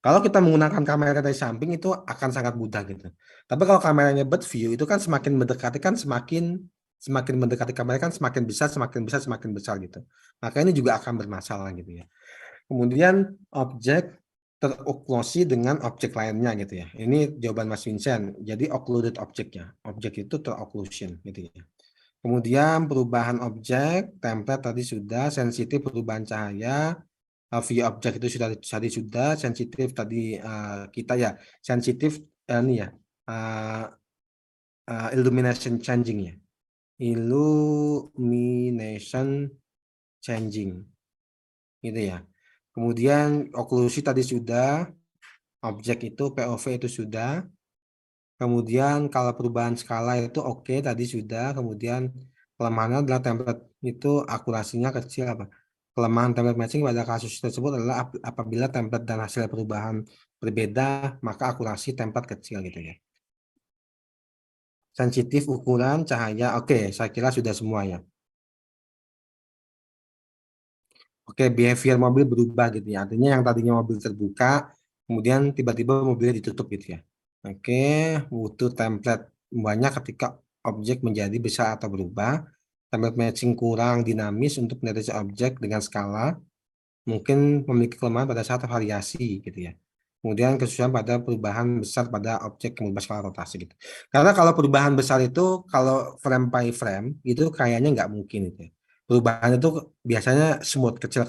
Kalau kita menggunakan kamera dari samping itu akan sangat mudah gitu. Tapi kalau kameranya bird view itu kan semakin mendekati kan semakin mendekati kamera kan semakin besar gitu. Maka ini juga akan bermasalah gitu ya. Kemudian objek teroklusi dengan objek lainnya gitu ya. Ini jawaban Mas Vincent. Jadi occluded objeknya. Objek itu terocclusion gitu ya. Kemudian perubahan objek, template tadi sudah, sensitif perubahan cahaya, view objek itu sudah sensitif tadi kita ya sensitif ini ya illumination changing ya illumination changing gitu ya. Kemudian oklusi tadi sudah, objek itu POV itu sudah. Kemudian kalau perubahan skala itu oke, tadi sudah. Kemudian kelemahannya adalah template itu akurasinya kecil apa? Kelemahan template matching pada kasus tersebut adalah apabila template dan hasil perubahan berbeda, maka akurasi template kecil gitu ya. Sensitif ukuran cahaya, oke, saya kira sudah semua ya. Oke, behavior mobil berubah gitu ya. Artinya yang tadinya mobil terbuka, kemudian tiba-tiba mobilnya ditutup gitu ya. Oke, butuh template banyak ketika objek menjadi besar atau berubah. Template matching kurang dinamis untuk mendeteksi objek dengan skala. Mungkin memiliki kelemahan pada saat variasi gitu ya. Kemudian kesusahan pada perubahan besar pada objek yang berubah skala rotasi gitu. Karena kalau perubahan besar itu, kalau frame by frame, itu kayaknya nggak mungkin itu ya. Perubahan itu biasanya smooth, kecil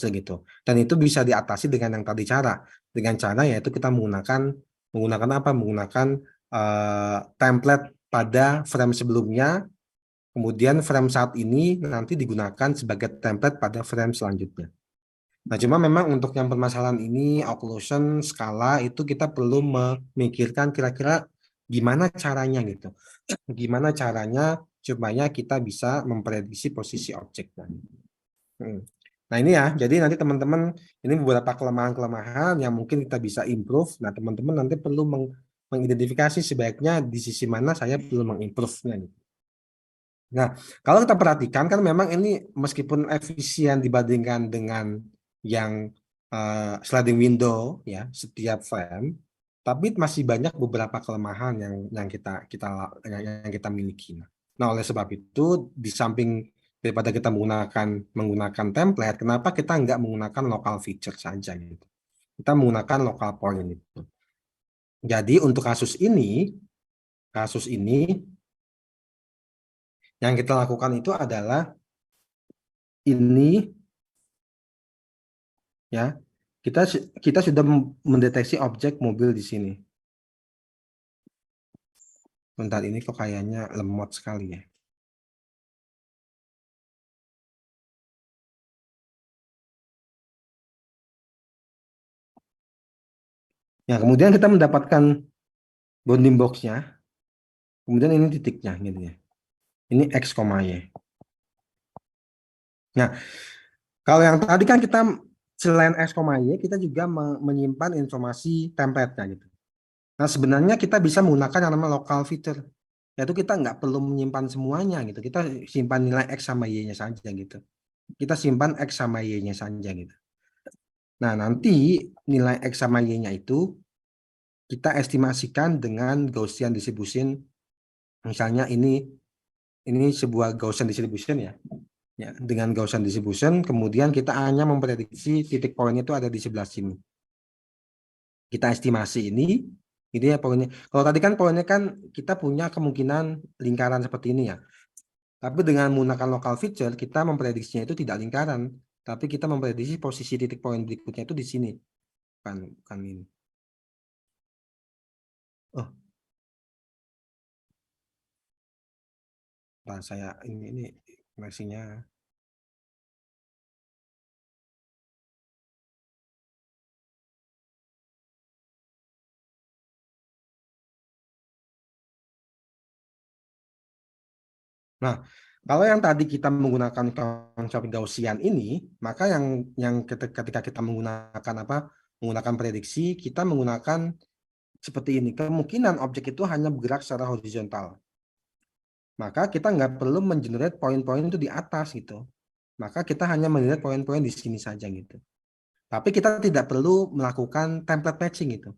gitu. Dan itu bisa diatasi dengan yang tadi cara. Dengan cara yaitu kita menggunakan template pada frame sebelumnya, kemudian frame saat ini nanti digunakan sebagai template pada frame selanjutnya. Nah, cuma memang untuk yang permasalahan ini, occlusion, skala, itu kita perlu memikirkan kira-kira gimana caranya gitu. Gimana caranya supaya kita bisa memprediksi posisi objeknya. Hmm. Nah ini ya, jadi nanti teman-teman ini beberapa kelemahan-kelemahan yang mungkin kita bisa improve. Nah teman-teman nanti perlu mengidentifikasi sebaiknya di sisi mana saya perlu mengimprove-nya. Nah, kalau kita perhatikan kan memang ini meskipun efisien dibandingkan dengan yang sliding window ya setiap frame, tapi masih banyak beberapa kelemahan yang kita miliki. Nah, oleh sebab itu di samping daripada kita menggunakan template, kenapa kita nggak menggunakan local feature saja gitu? Kita menggunakan local point itu. Jadi untuk kasus ini yang kita lakukan itu adalah ini ya kita sudah mendeteksi objek mobil di sini. Bentar ini kok kayaknya lemot sekali ya. Ya kemudian kita mendapatkan bounding box-nya. Kemudian ini titiknya gitu ya. Ini X, Y. Nah, kalau yang tadi kan kita selain X, Y, kita juga menyimpan informasi template-nya gitu. Nah, sebenarnya kita bisa menggunakan yang namanya local feature. Yaitu kita nggak perlu menyimpan semuanya gitu. Kita simpan nilai X sama Y-nya saja gitu. Kita simpan X sama Y-nya saja gitu. Nah, nanti nilai X sama Y-nya itu kita estimasikan dengan Gaussian distribution. Misalnya ini sebuah Gaussian distribution ya. Ya, dengan Gaussian distribution kemudian kita hanya memprediksi titik poinnya itu ada di sebelah sini. Kita estimasi ini ya poinnya. Kalau tadi kan poinnya kan kita punya kemungkinan lingkaran seperti ini ya. Tapi dengan menggunakan local feature kita memprediksinya itu tidak lingkaran, tapi kita memprediksi posisi titik poin berikutnya itu di sini. Bukan ini. Oh, nah saya ini koneksinya. Nah, kalau yang tadi kita menggunakan konsep Gaussian ini, maka yang ketika kita menggunakan prediksi, kita menggunakan seperti ini. Kemungkinan objek itu hanya bergerak secara horizontal. Maka kita nggak perlu mengenerate poin-poin itu di atas gitu. Maka kita hanya mengenerate poin-poin di sini saja gitu. Tapi kita tidak perlu melakukan template matching itu.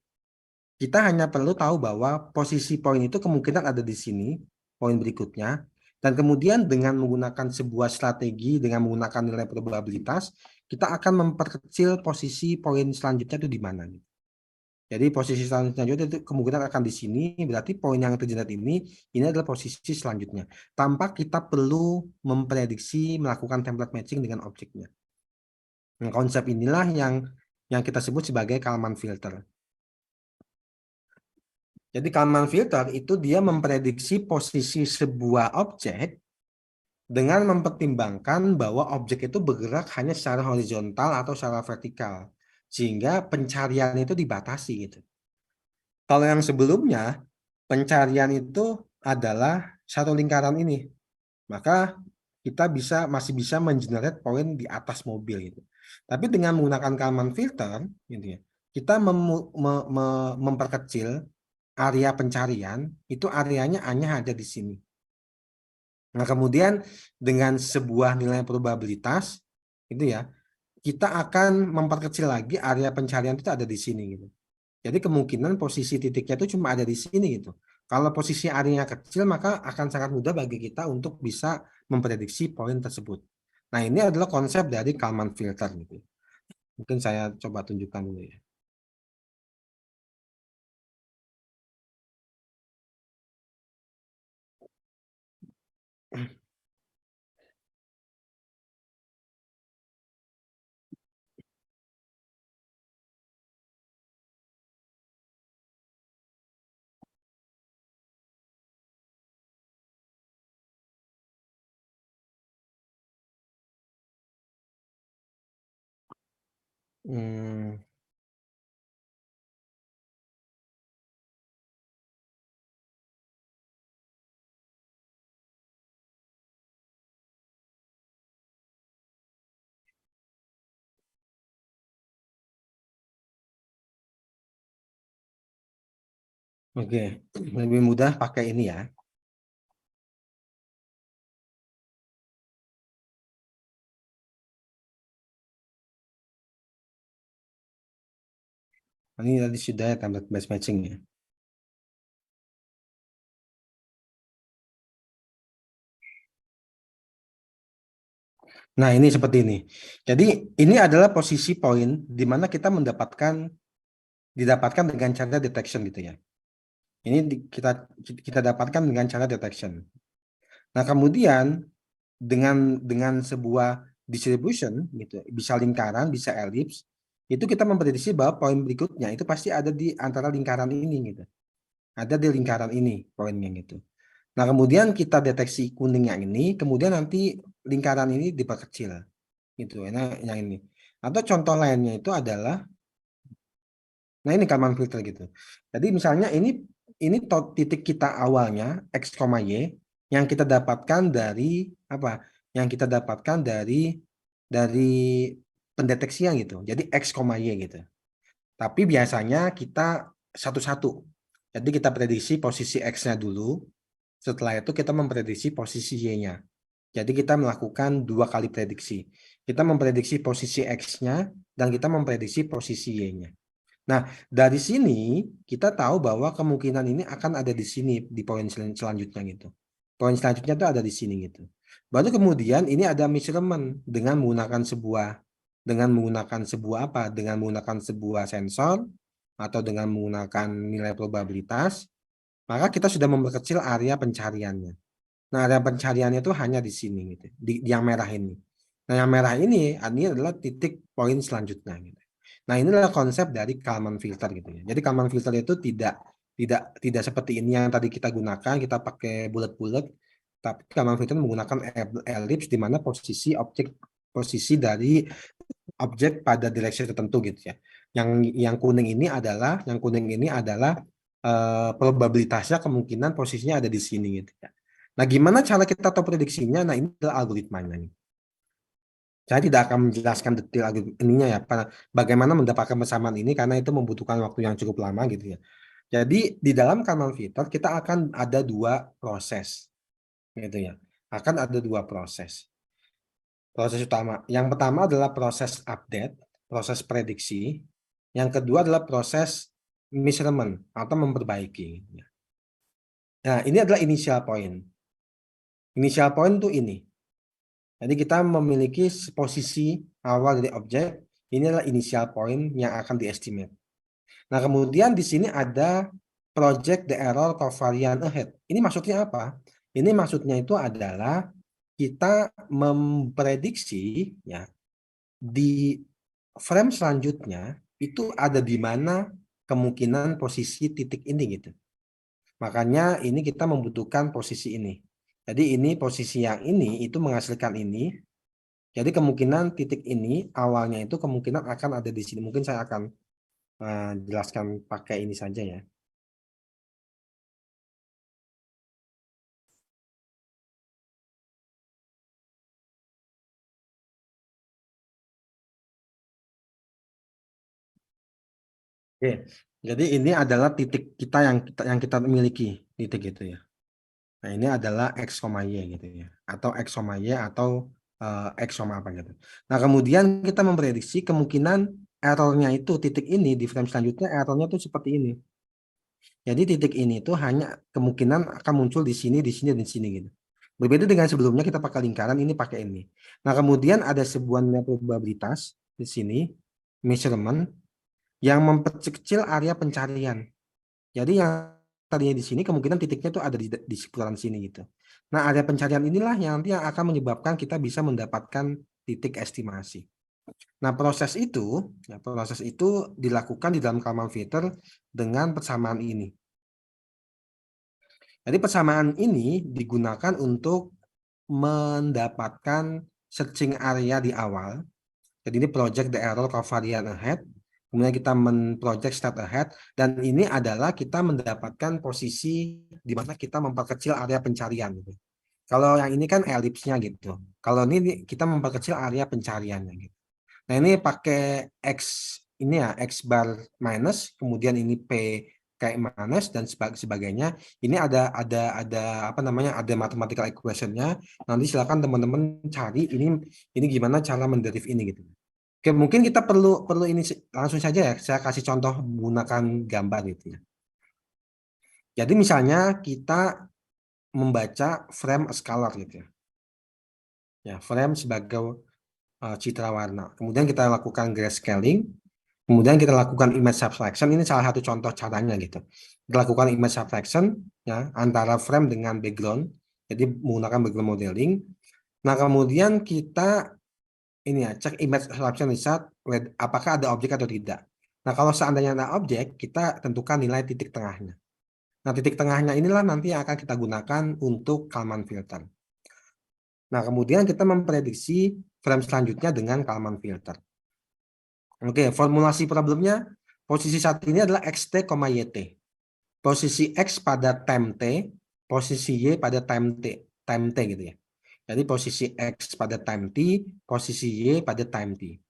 Kita hanya perlu tahu bahwa posisi poin itu kemungkinan ada di sini, poin berikutnya, dan kemudian dengan menggunakan sebuah strategi, dengan menggunakan nilai probabilitas, kita akan memperkecil posisi poin selanjutnya itu di mana. Jadi posisi selanjutnya itu kemungkinan akan di sini, berarti poin yang tergenerate ini adalah posisi selanjutnya. Tanpa kita perlu memprediksi melakukan template matching dengan objeknya. Nah, konsep inilah yang kita sebut sebagai Kalman filter. Jadi Kalman filter itu dia memprediksi posisi sebuah objek dengan mempertimbangkan bahwa objek itu bergerak hanya secara horizontal atau secara vertikal. Sehingga pencarian itu dibatasi gitu. Kalau yang sebelumnya, pencarian itu adalah satu lingkaran ini. Maka kita masih bisa mengenerate poin di atas mobil gitu. Tapi dengan menggunakan Kalman filter gitu ya, kita memperkecil area pencarian, itu areanya hanya ada di sini. Nah, kemudian dengan sebuah nilai probabilitas itu ya, kita akan memperkecil lagi area pencarian itu ada di sini gitu. Jadi kemungkinan posisi titiknya itu cuma ada di sini gitu. Kalau posisi areanya kecil maka akan sangat mudah bagi kita untuk bisa memprediksi poin tersebut. Nah, ini adalah konsep dari Kalman filter gitu. Mungkin saya coba tunjukkan dulu ya. Hmm. Oke, lebih mudah pakai ini ya. Ini tadi sudah ya template base matching ya. Nah, ini seperti ini. Jadi ini adalah posisi poin di mana kita didapatkan dengan cara detection gitu ya. Ini kita dapatkan dengan cara detection. Nah, kemudian dengan sebuah distribution gitu, bisa lingkaran, bisa elips, itu kita memprediksi bahwa poin berikutnya itu pasti ada di antara lingkaran ini gitu. Ada di lingkaran ini poinnya gitu. Nah, kemudian kita deteksi kuningnya ini, kemudian nanti lingkaran ini diperkecil gitu. Nah, yang ini. Atau contoh lainnya itu adalah, nah ini Kalman filter gitu. Jadi misalnya ini titik kita awalnya x, y yang kita dapatkan dari apa? Yang kita dapatkan dari pendeteksian gitu. Jadi x, y gitu. Tapi biasanya kita satu-satu. Jadi kita prediksi posisi x-nya dulu. Setelah itu kita memprediksi posisi y-nya. Jadi kita melakukan 2 kali prediksi. Kita memprediksi posisi x-nya dan kita memprediksi posisi y-nya. Nah, dari sini kita tahu bahwa kemungkinan ini akan ada di sini di poin selanjutnya gitu. Poin selanjutnya itu ada di sini gitu. Baru kemudian ini ada measurement dengan menggunakan sebuah apa? Dengan menggunakan sebuah sensor atau dengan menggunakan nilai probabilitas, maka kita sudah memperkecil area pencariannya. Nah, area pencariannya itu hanya di sini gitu, di yang merah ini. Nah, yang merah ini adalah titik poin selanjutnya gitu. Nah, inilah konsep dari Kalman filter gitu ya. Jadi Kalman filter itu tidak seperti ini yang tadi kita gunakan, kita pakai bulat-bulat, tapi Kalman filter menggunakan ellipse di mana posisi dari objek pada direksi tertentu gitu ya. Yang kuning ini adalah probabilitasnya kemungkinan posisinya ada di sini gitu ya. Nah, gimana cara kita tahu prediksinya? Nah, ini adalah algoritmanya. Saya tidak akan menjelaskan detail ininya ya, bagaimana mendapatkan persamaan ini karena itu membutuhkan waktu yang cukup lama gitu ya. Jadi di dalam Kalman filter kita akan ada 2 proses gitu ya. Akan ada 2 proses. Proses utama. Yang pertama adalah proses update, proses prediksi. Yang kedua adalah proses measurement atau memperbaiki. Nah, ini adalah initial point. Initial point itu ini. Jadi kita memiliki posisi awal dari objek, ini adalah initial point yang akan diestimate. Nah, kemudian di sini ada project the error covariance ahead. Ini maksudnya apa? Ini maksudnya itu adalah kita memprediksi ya di frame selanjutnya itu ada di mana kemungkinan posisi titik ini gitu. Makanya ini kita membutuhkan posisi ini. Jadi ini posisi yang ini itu menghasilkan ini. Jadi kemungkinan titik ini awalnya itu kemungkinan akan ada di sini. Mungkin saya akan jelaskan pakai ini saja ya. Oke, jadi ini adalah titik kita yang kita miliki titik itu ya. Nah, ini adalah x, y gitu ya, atau x, y atau x, apa gitu. Nah, kemudian kita memprediksi kemungkinan errornya itu titik ini di frame selanjutnya errornya itu seperti ini. Jadi titik ini itu hanya kemungkinan akan muncul di sini, di sini, dan di sini gitu. Berbeda dengan sebelumnya kita pakai lingkaran, ini pakai ini. Nah, kemudian ada sebuah nilai probabilitas di sini, measurement, yang memperkecil area pencarian. Jadi yang tadinya di sini kemungkinan titiknya itu ada di seputaran sini gitu. Nah, area pencarian inilah yang nanti yang akan menyebabkan kita bisa mendapatkan titik estimasi. Nah, proses itu dilakukan di dalam Kalman filter dengan persamaan ini. Jadi persamaan ini digunakan untuk mendapatkan searching area di awal. Jadi ini project the error covariance ahead. Kemudian kita men-project start ahead. Dan ini adalah kita mendapatkan posisi di mana kita memperkecil area pencarian. Gitu. Kalau yang ini kan ellipse-nya gitu. Kalau ini kita memperkecil area pencariannya gitu. Nah, ini pakai X ini ya, X bar minus, kemudian ini P kayak manes dan sebagainya. Ini ada apa namanya, ada mathematical equation-nya. Nanti silakan teman-teman cari ini gimana cara menderive ini gitu. Oke, mungkin kita perlu ini langsung saja ya. Saya kasih contoh menggunakan gambar gitu ya. Jadi misalnya kita membaca frame a scalar gitu ya. Ya, frame sebagai citra warna. Kemudian kita lakukan grayscaling. Kemudian kita lakukan image subtraction. Ini salah satu contoh caranya gitu. Kita lakukan image subtraction ya antara frame dengan background. Jadi menggunakan background modeling. Nah, kemudian kita ini ya, cek image subtraction result apakah ada objek atau tidak. Nah, kalau seandainya ada objek, kita tentukan nilai titik tengahnya. Nah, titik tengahnya inilah nanti yang akan kita gunakan untuk Kalman filter. Nah, kemudian kita memprediksi frame selanjutnya dengan Kalman filter. Oke, formulasi problemnya, posisi saat ini adalah xt, yt. Posisi x pada time t, posisi y pada time t gitu ya. Jadi posisi x pada time t, posisi y pada time t.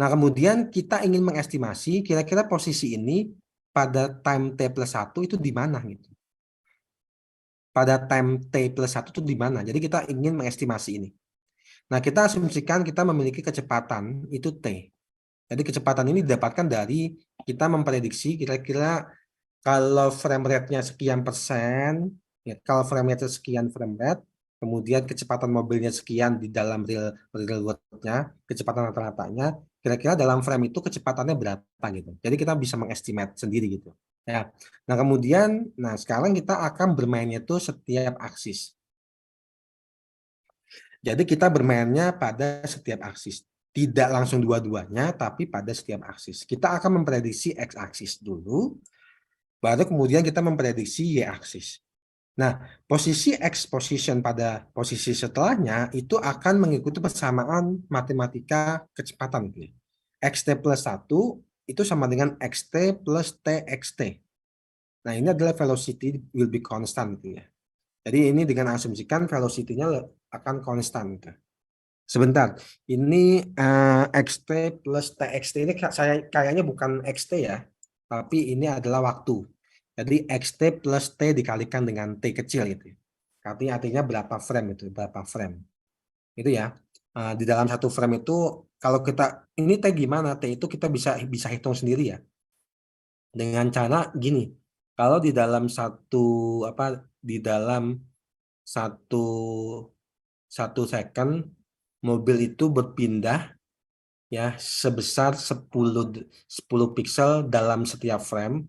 Nah, kemudian kita ingin mengestimasi kira-kira posisi ini pada time t plus 1 itu di mana gitu. Pada time t plus 1 itu di mana. Jadi kita ingin mengestimasi ini. Nah, kita asumsikan kita memiliki kecepatan itu t. Jadi kecepatan ini didapatkan dari kita memprediksi kira-kira kalau frame rate-nya sekian persen, ya, kalau frame rate sekian frame rate, kemudian kecepatan mobilnya sekian di dalam real world-nya, kecepatan rata-ratanya, kira-kira dalam frame itu kecepatannya berapa gitu. Jadi kita bisa mengestimate sendiri gitu. Ya. Nah, kemudian sekarang kita akan bermainnya itu setiap aksis. Jadi kita bermainnya pada setiap aksis. Tidak langsung dua-duanya, tapi pada setiap aksis. Kita akan memprediksi x-aksis dulu, baru kemudian kita memprediksi y-aksis. Nah, posisi x position pada posisi setelahnya itu akan mengikuti persamaan matematika kecepatan. xt plus 1 itu sama dengan xt plus txt. Nah, ini adalah velocity will be constant. Gitu ya. Jadi ini dengan asumsikan velocity-nya akan konstan. Gitu. Sebentar, ini xt plus txt ini saya kayaknya bukan xt ya, tapi ini adalah waktu. Jadi xt plus t dikalikan dengan t kecil itu. Artinya berapa frame itu, berapa frame. Itu ya. Di dalam satu frame itu kalau kita ini t gimana, t itu kita bisa hitung sendiri ya. Dengan cara gini. Kalau di dalam satu second mobil itu berpindah ya sebesar 10 pixel dalam setiap frame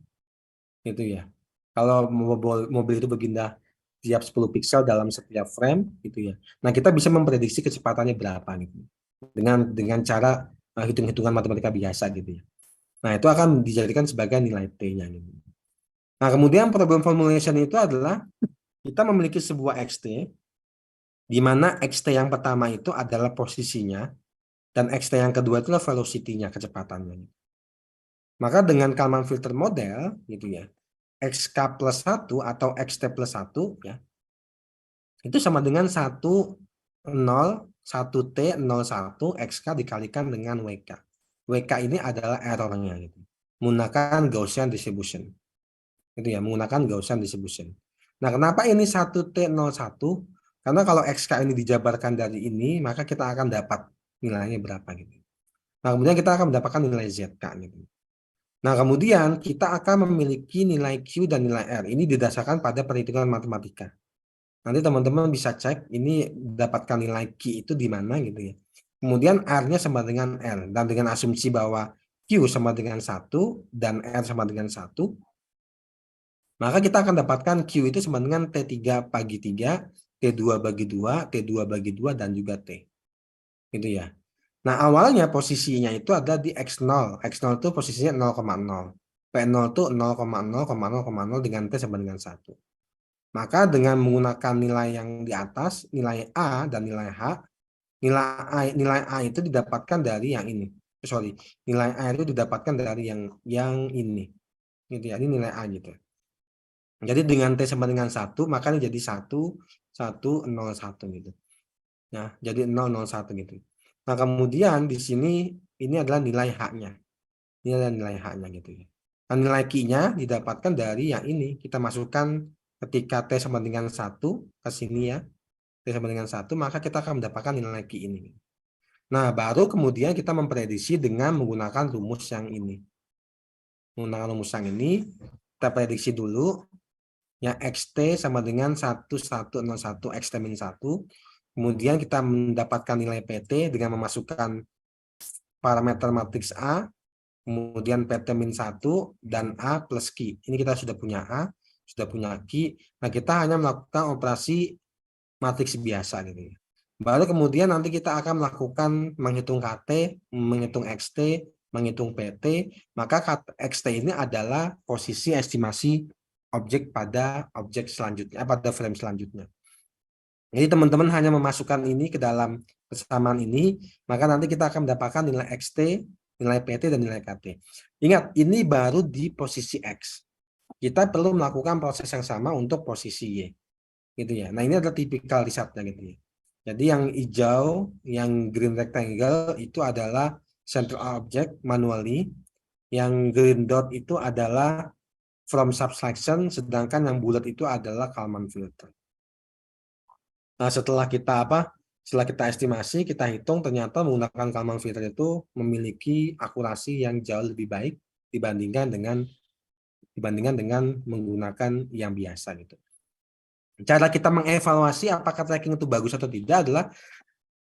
gitu ya. Kalau mobil itu berpindah tiap 10 pixel dalam setiap frame gitu ya. Nah, kita bisa memprediksi kecepatannya berapa gitu. Dengan cara hitung-hitungan matematika biasa gitu ya. Nah, itu akan dijadikan sebagai nilai T-nya gitu. Nah, kemudian problem formulation itu adalah kita memiliki sebuah xt di mana xt yang pertama itu adalah posisinya dan xt yang kedua itulah velocity-nya, kecepatannya. Maka dengan Kalman filter model gitu ya, xk plus 1 atau xt plus 1 ya, itu sama dengan 1, 0, 1t, 0, 1, xk dikalikan dengan wk. Wk ini adalah errornya gitu. Menggunakan Gaussian distribution. Itu ya, menggunakan Gaussian distribution. Nah, kenapa ini 1t, 0, 1? Karena kalau xk ini dijabarkan dari ini, maka kita akan dapat nilainya berapa gitu. Nah, kemudian kita akan mendapatkan nilai zk gitu. Nah, kemudian kita akan memiliki nilai q dan nilai r. Ini didasarkan pada perhitungan matematika. Nanti teman-teman bisa cek ini dapatkan nilai q itu di mana gitu ya. Kemudian r-nya sama dengan l dan dengan asumsi bahwa q sama dengan 1 dan r sama dengan 1. Maka kita akan dapatkan q itu sama dengan T3 bagi 3, T2 bagi 2, T2 bagi 2, dan juga T. Gitu ya. Nah, awalnya posisinya itu ada di X0. X0 itu posisinya 0,0. P0 itu 0,0,0,0 dengan T sama dengan 1. Maka dengan menggunakan nilai yang di atas, nilai A dan nilai H, nilai A itu didapatkan dari yang ini. Sorry, nilai A itu didapatkan dari yang ini. Gitu ya, ini nilai A gitu. Jadi dengan T sama dengan 1, maka ini jadi 1, 1, 0, 1 gitu. Nah, jadi 0, 0, 1 gitu. Nah, kemudian di sini ini adalah nilai H-nya. Ini adalah nilai H-nya gitu ya. Nah, nilai Q-nya didapatkan dari yang ini. Kita masukkan ketika T sama dengan 1 ke sini ya. T sama dengan 1, maka kita akan mendapatkan nilai Q ini. Nah, baru kemudian kita memprediksi dengan menggunakan rumus yang ini. Menggunakan rumus yang ini, kita prediksi dulu. Yang XT sama dengan 1101 XT min 1. Kemudian kita mendapatkan nilai PT dengan memasukkan parameter matriks A, kemudian PT min 1 dan A plus Q. Ini kita sudah punya A, sudah punya Q. Nah, kita hanya melakukan operasi matriks biasa gitu ya. Baru kemudian nanti kita akan melakukan menghitung KT, menghitung XT, menghitung PT. Maka XT ini adalah posisi estimasi objek pada objek selanjutnya, pada frame selanjutnya. Jadi teman-teman hanya memasukkan ini ke dalam persamaan ini, maka nanti kita akan mendapatkan nilai XT, nilai PT, dan nilai KT. Ingat, ini baru di posisi X. Kita perlu melakukan proses yang sama untuk posisi Y. Gitu ya. Nah, ini adalah tipikal risetnya gitu ya. Jadi yang hijau, yang green rectangle itu adalah central object manually. Yang green dot itu adalah from subtraction, sedangkan yang bulat itu adalah Kalman filter. Nah, setelah kita estimasi, kita hitung, ternyata menggunakan Kalman filter itu memiliki akurasi yang jauh lebih baik dibandingkan dengan menggunakan yang biasa gitu. Cara kita mengevaluasi apakah tracking itu bagus atau tidak adalah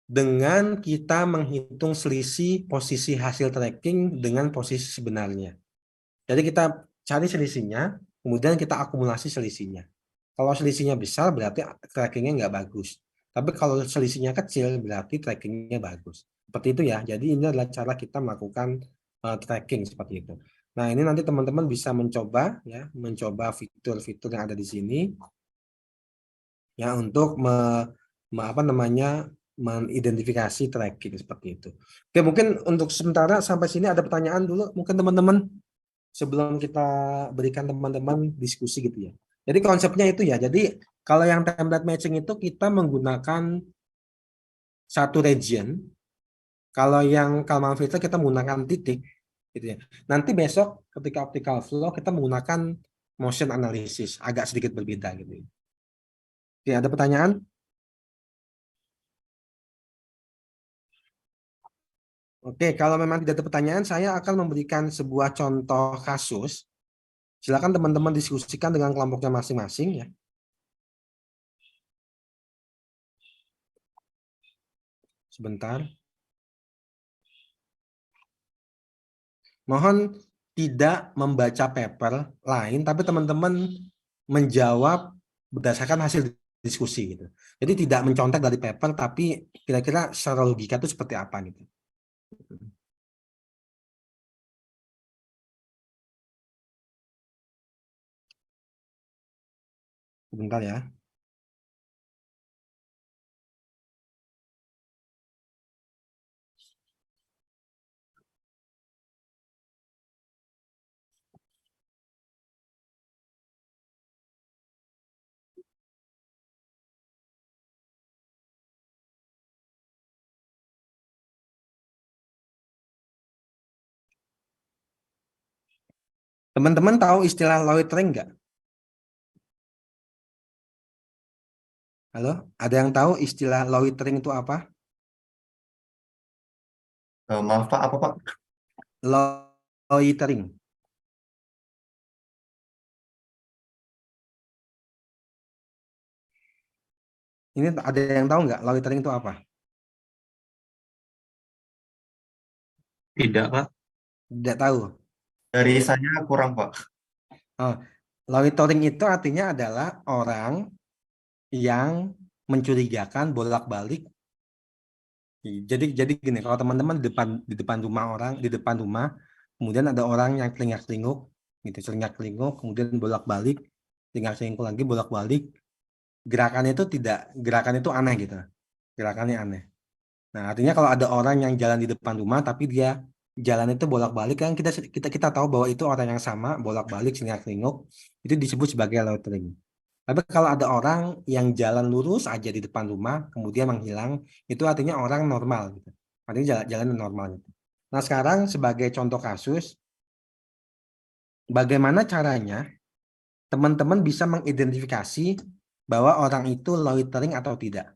dengan kita menghitung selisih posisi hasil tracking dengan posisi sebenarnya. Jadi kita cari selisihnya, kemudian kita akumulasi selisihnya. Kalau selisihnya besar berarti trackingnya nggak bagus. Tapi kalau selisihnya kecil berarti trackingnya bagus. Seperti itu ya. Jadi ini adalah cara kita melakukan tracking seperti itu. Nah, ini nanti teman-teman bisa mencoba fitur-fitur yang ada di sini ya untuk mengidentifikasi tracking seperti itu. Oke, mungkin untuk sementara sampai sini ada pertanyaan dulu mungkin teman-teman sebelum kita berikan teman-teman diskusi gitu ya. Jadi konsepnya itu ya. Jadi kalau yang template matching itu kita menggunakan satu region. Kalau yang Kalman filter kita menggunakan titik gitu ya. Nanti besok ketika optical flow kita menggunakan motion analysis, agak sedikit berbeda gitu ya. Oke, ada pertanyaan? Oke, kalau memang tidak ada pertanyaan, saya akan memberikan sebuah contoh kasus. Silakan teman-teman diskusikan dengan kelompoknya masing-masing ya. Sebentar. Mohon tidak membaca paper lain, tapi teman-teman menjawab berdasarkan hasil diskusi gitu. Jadi tidak mencontek dari paper, tapi kira-kira secara logika itu seperti apa gitu. Sebentar ya. Teman-teman tahu istilah loitering nggak? Halo, ada yang tahu istilah loitering itu apa? Maaf Pak, apa Pak? Loitering. Ini ada yang tahu nggak loitering itu apa? Tidak, Pak. Tidak tahu. Dari saya kurang Pak. Oh, loitering itu artinya adalah orang yang mencurigakan bolak-balik. Jadi gini, kalau teman-teman di depan rumah, kemudian ada orang yang celingak-celinguk, gitu, celingak-celinguk, kemudian bolak-balik, celingak-celinguk lagi bolak-balik, gerakan itu aneh gitu, gerakannya aneh. Nah, artinya kalau ada orang yang jalan di depan rumah tapi dia jalan itu bolak-balik, kan kita tahu bahwa itu orang yang sama bolak-balik celingak-celinguk, itu disebut sebagai loitering. Tapi kalau ada orang yang jalan lurus aja di depan rumah kemudian menghilang, itu artinya orang normal gitu. Artinya jalan normal gitu. Nah, sekarang sebagai contoh kasus bagaimana caranya teman-teman bisa mengidentifikasi bahwa orang itu loitering atau tidak.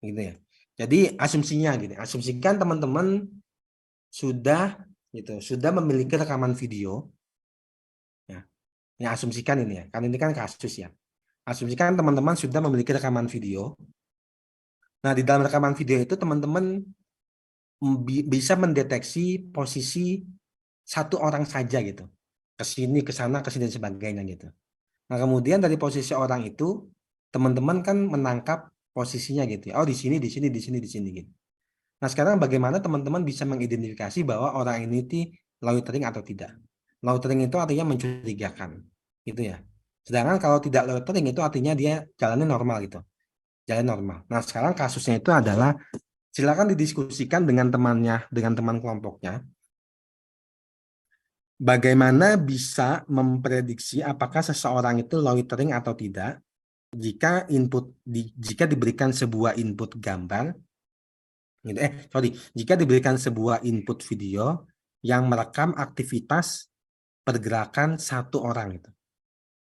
Gitu ya. Jadi asumsinya gini, asumsikan teman-teman sudah memiliki rekaman video. Ya. Ini asumsikan ini ya, kan ini kan kasus ya. Asumsikan teman-teman sudah memiliki rekaman video. Nah, di dalam rekaman video itu teman-teman bisa mendeteksi posisi satu orang saja gitu. Ke sini, ke sana, ke sini dan sebagainya gitu. Nah, kemudian dari posisi orang itu teman-teman kan menangkap posisinya gitu ya. Oh, di sini, di sini, di sini, di sini gitu. Nah, sekarang bagaimana teman-teman bisa mengidentifikasi bahwa orang ini loitering atau tidak? Loitering itu artinya mencurigakan, gitu ya. Sedangkan kalau tidak loitering itu artinya dia jalannya normal gitu, jalan normal. Nah, sekarang kasusnya itu adalah silakan didiskusikan dengan temannya, dengan teman kelompoknya. Bagaimana bisa memprediksi apakah seseorang itu loitering atau tidak jika jika diberikan sebuah input gambar. Jika diberikan sebuah input video yang merekam aktivitas pergerakan satu orang itu.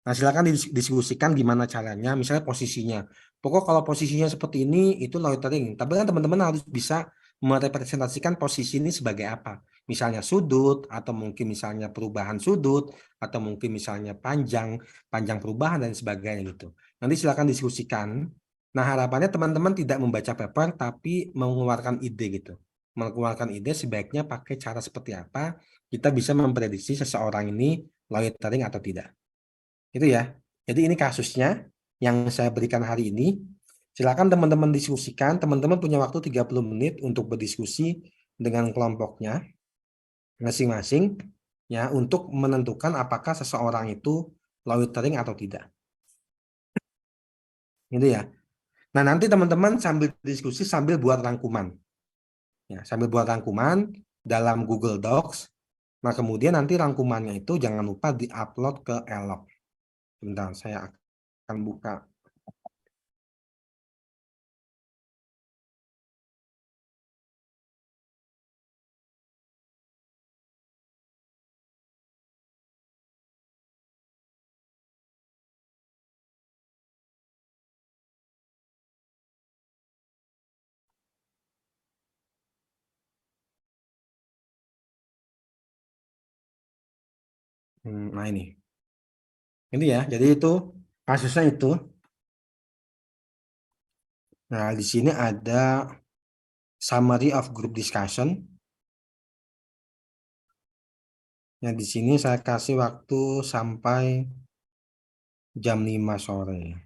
Nah, silakan didiskusikan gimana caranya, misalnya posisinya. Pokok kalau posisinya seperti ini itu loitering, tapi kan teman-teman harus bisa merepresentasikan posisi ini sebagai apa. Misalnya sudut, atau mungkin misalnya perubahan sudut, atau mungkin misalnya panjang perubahan dan sebagainya gitu. Nanti silakan diskusikan. Nah, harapannya teman-teman tidak membaca paper tapi mengeluarkan ide gitu. Mengeluarkan ide sebaiknya pakai cara seperti apa kita bisa memprediksi seseorang ini loitering atau tidak. Itu ya. Jadi ini kasusnya yang saya berikan hari ini. Silakan teman-teman diskusikan. Teman-teman punya waktu 30 menit untuk berdiskusi dengan kelompoknya masing-masing ya untuk menentukan apakah seseorang itu loitering atau tidak. Gitu ya. Nah, nanti teman-teman sambil diskusi sambil buat rangkuman. Ya, sambil buat rangkuman dalam Google Docs. Nah, kemudian nanti rangkumannya itu jangan lupa di-upload ke Elok. Bentar, saya akan buka. Nah, ini ya. Jadi itu kasusnya itu. Nah, di sini ada summary of group discussion. Yang di sini saya kasih waktu sampai jam 5 sore.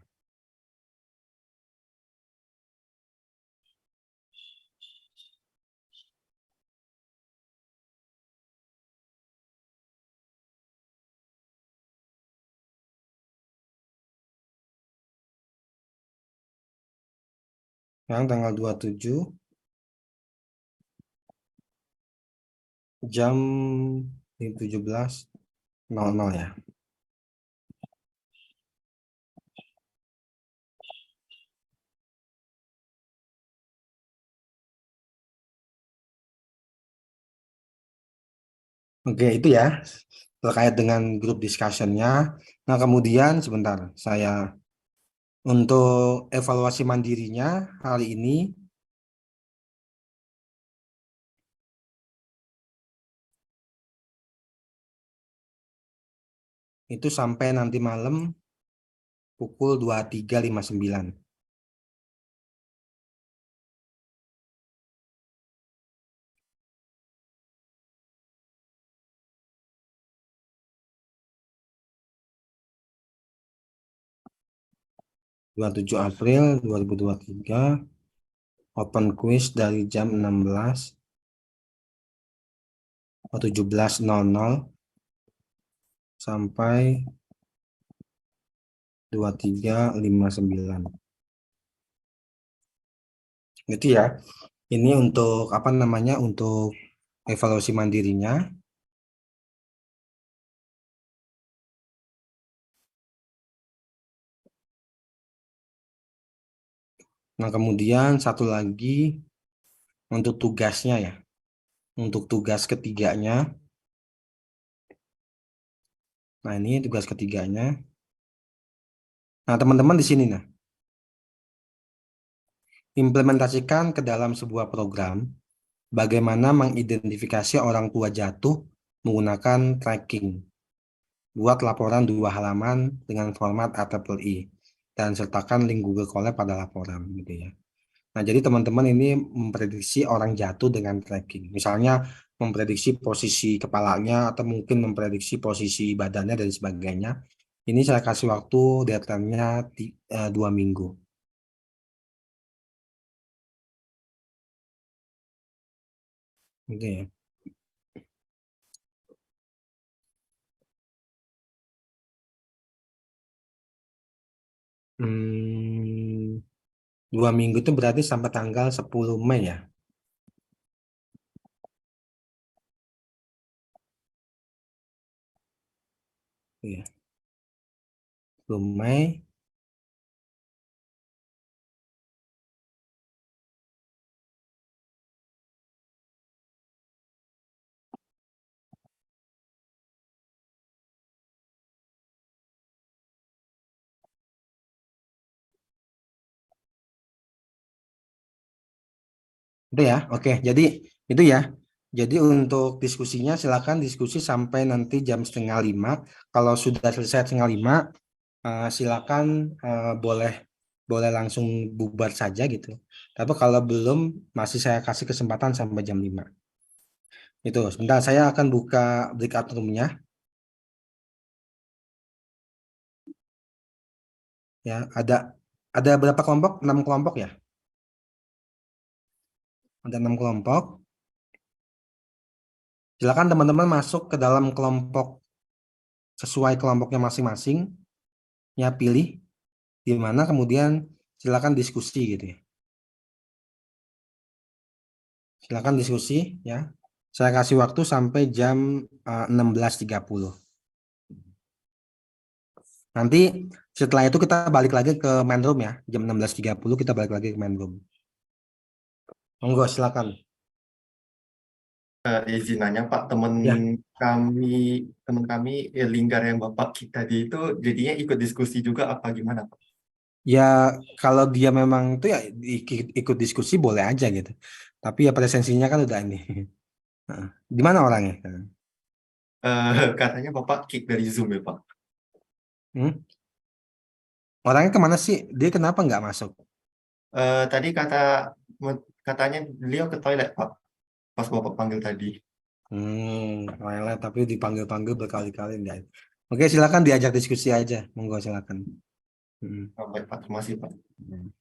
Yang tanggal 27 jam 17.00 ya. Oke, itu ya terkait dengan grup discussion-nya. Nah, kemudian sebentar, saya untuk evaluasi mandirinya hari ini itu sampai nanti malam pukul 23.59. (27 April 2023) open quiz dari jam 17.00 sampai 23.59. Gitu ya. Ini untuk apa namanya? Untuk evaluasi mandirinya. Nah, kemudian satu lagi untuk tugasnya ya. Untuk tugas ketiganya Nah, ini tugas ketiganya. Nah, teman-teman di sini nah. Implementasikan ke dalam sebuah program bagaimana mengidentifikasi orang tua jatuh menggunakan tracking. Buat laporan 2 halaman dengan format AEEE dan sertakan link Google Colab pada laporan gitu ya. Nah, jadi teman-teman ini memprediksi orang jatuh dengan tracking. Misalnya memprediksi posisi kepalanya atau mungkin memprediksi posisi badannya dan sebagainya. Ini saya kasih waktu deadline-nya 2 minggu. Gitu ya. Hmm, 2 minggu itu berarti sampai tanggal 10 Mei ya. Iya. 10 Mei. Itu ya. Oke, jadi itu ya. Jadi untuk diskusinya silakan diskusi sampai nanti jam 4:30. Kalau sudah selesai 4:30, silakan boleh langsung bubar saja gitu. Tapi kalau belum, masih saya kasih kesempatan sampai jam 5. Itu, sebentar saya akan buka breakout room-nya. Ya, ada berapa kelompok? 6 kelompok ya? Ada 6 kelompok. Silakan teman-teman masuk ke dalam kelompok sesuai kelompoknya masing-masing. Ya, pilih di mana kemudian silakan diskusi gitu ya. Silakan diskusi ya. Saya kasih waktu sampai jam 16.30. Nanti setelah itu kita balik lagi ke main room ya. Jam 16.30 kita balik lagi ke main room. Monggo silakan. Izin nanya Pak, teman Ya. kami Linggar yang Bapak kita di itu jadinya ikut diskusi juga apa gimana Pak? Ya kalau dia memang itu ya ikut diskusi boleh aja gitu. Tapi ya presensinya kan udah ini. Heeh. Di mana orangnya? Katanya Bapak kick dari Zoom ya Pak. Hmm? Orangnya kemana sih? Dia kenapa nggak masuk? Tadi katanya beliau ke toilet Pak, pas Bapak panggil tadi. Toilet tapi dipanggil-panggil berkali-kali enggak. Oke, silakan diajak diskusi aja. Monggo silakan. Hmm. Baik Pak, terima kasih Pak. Hmm.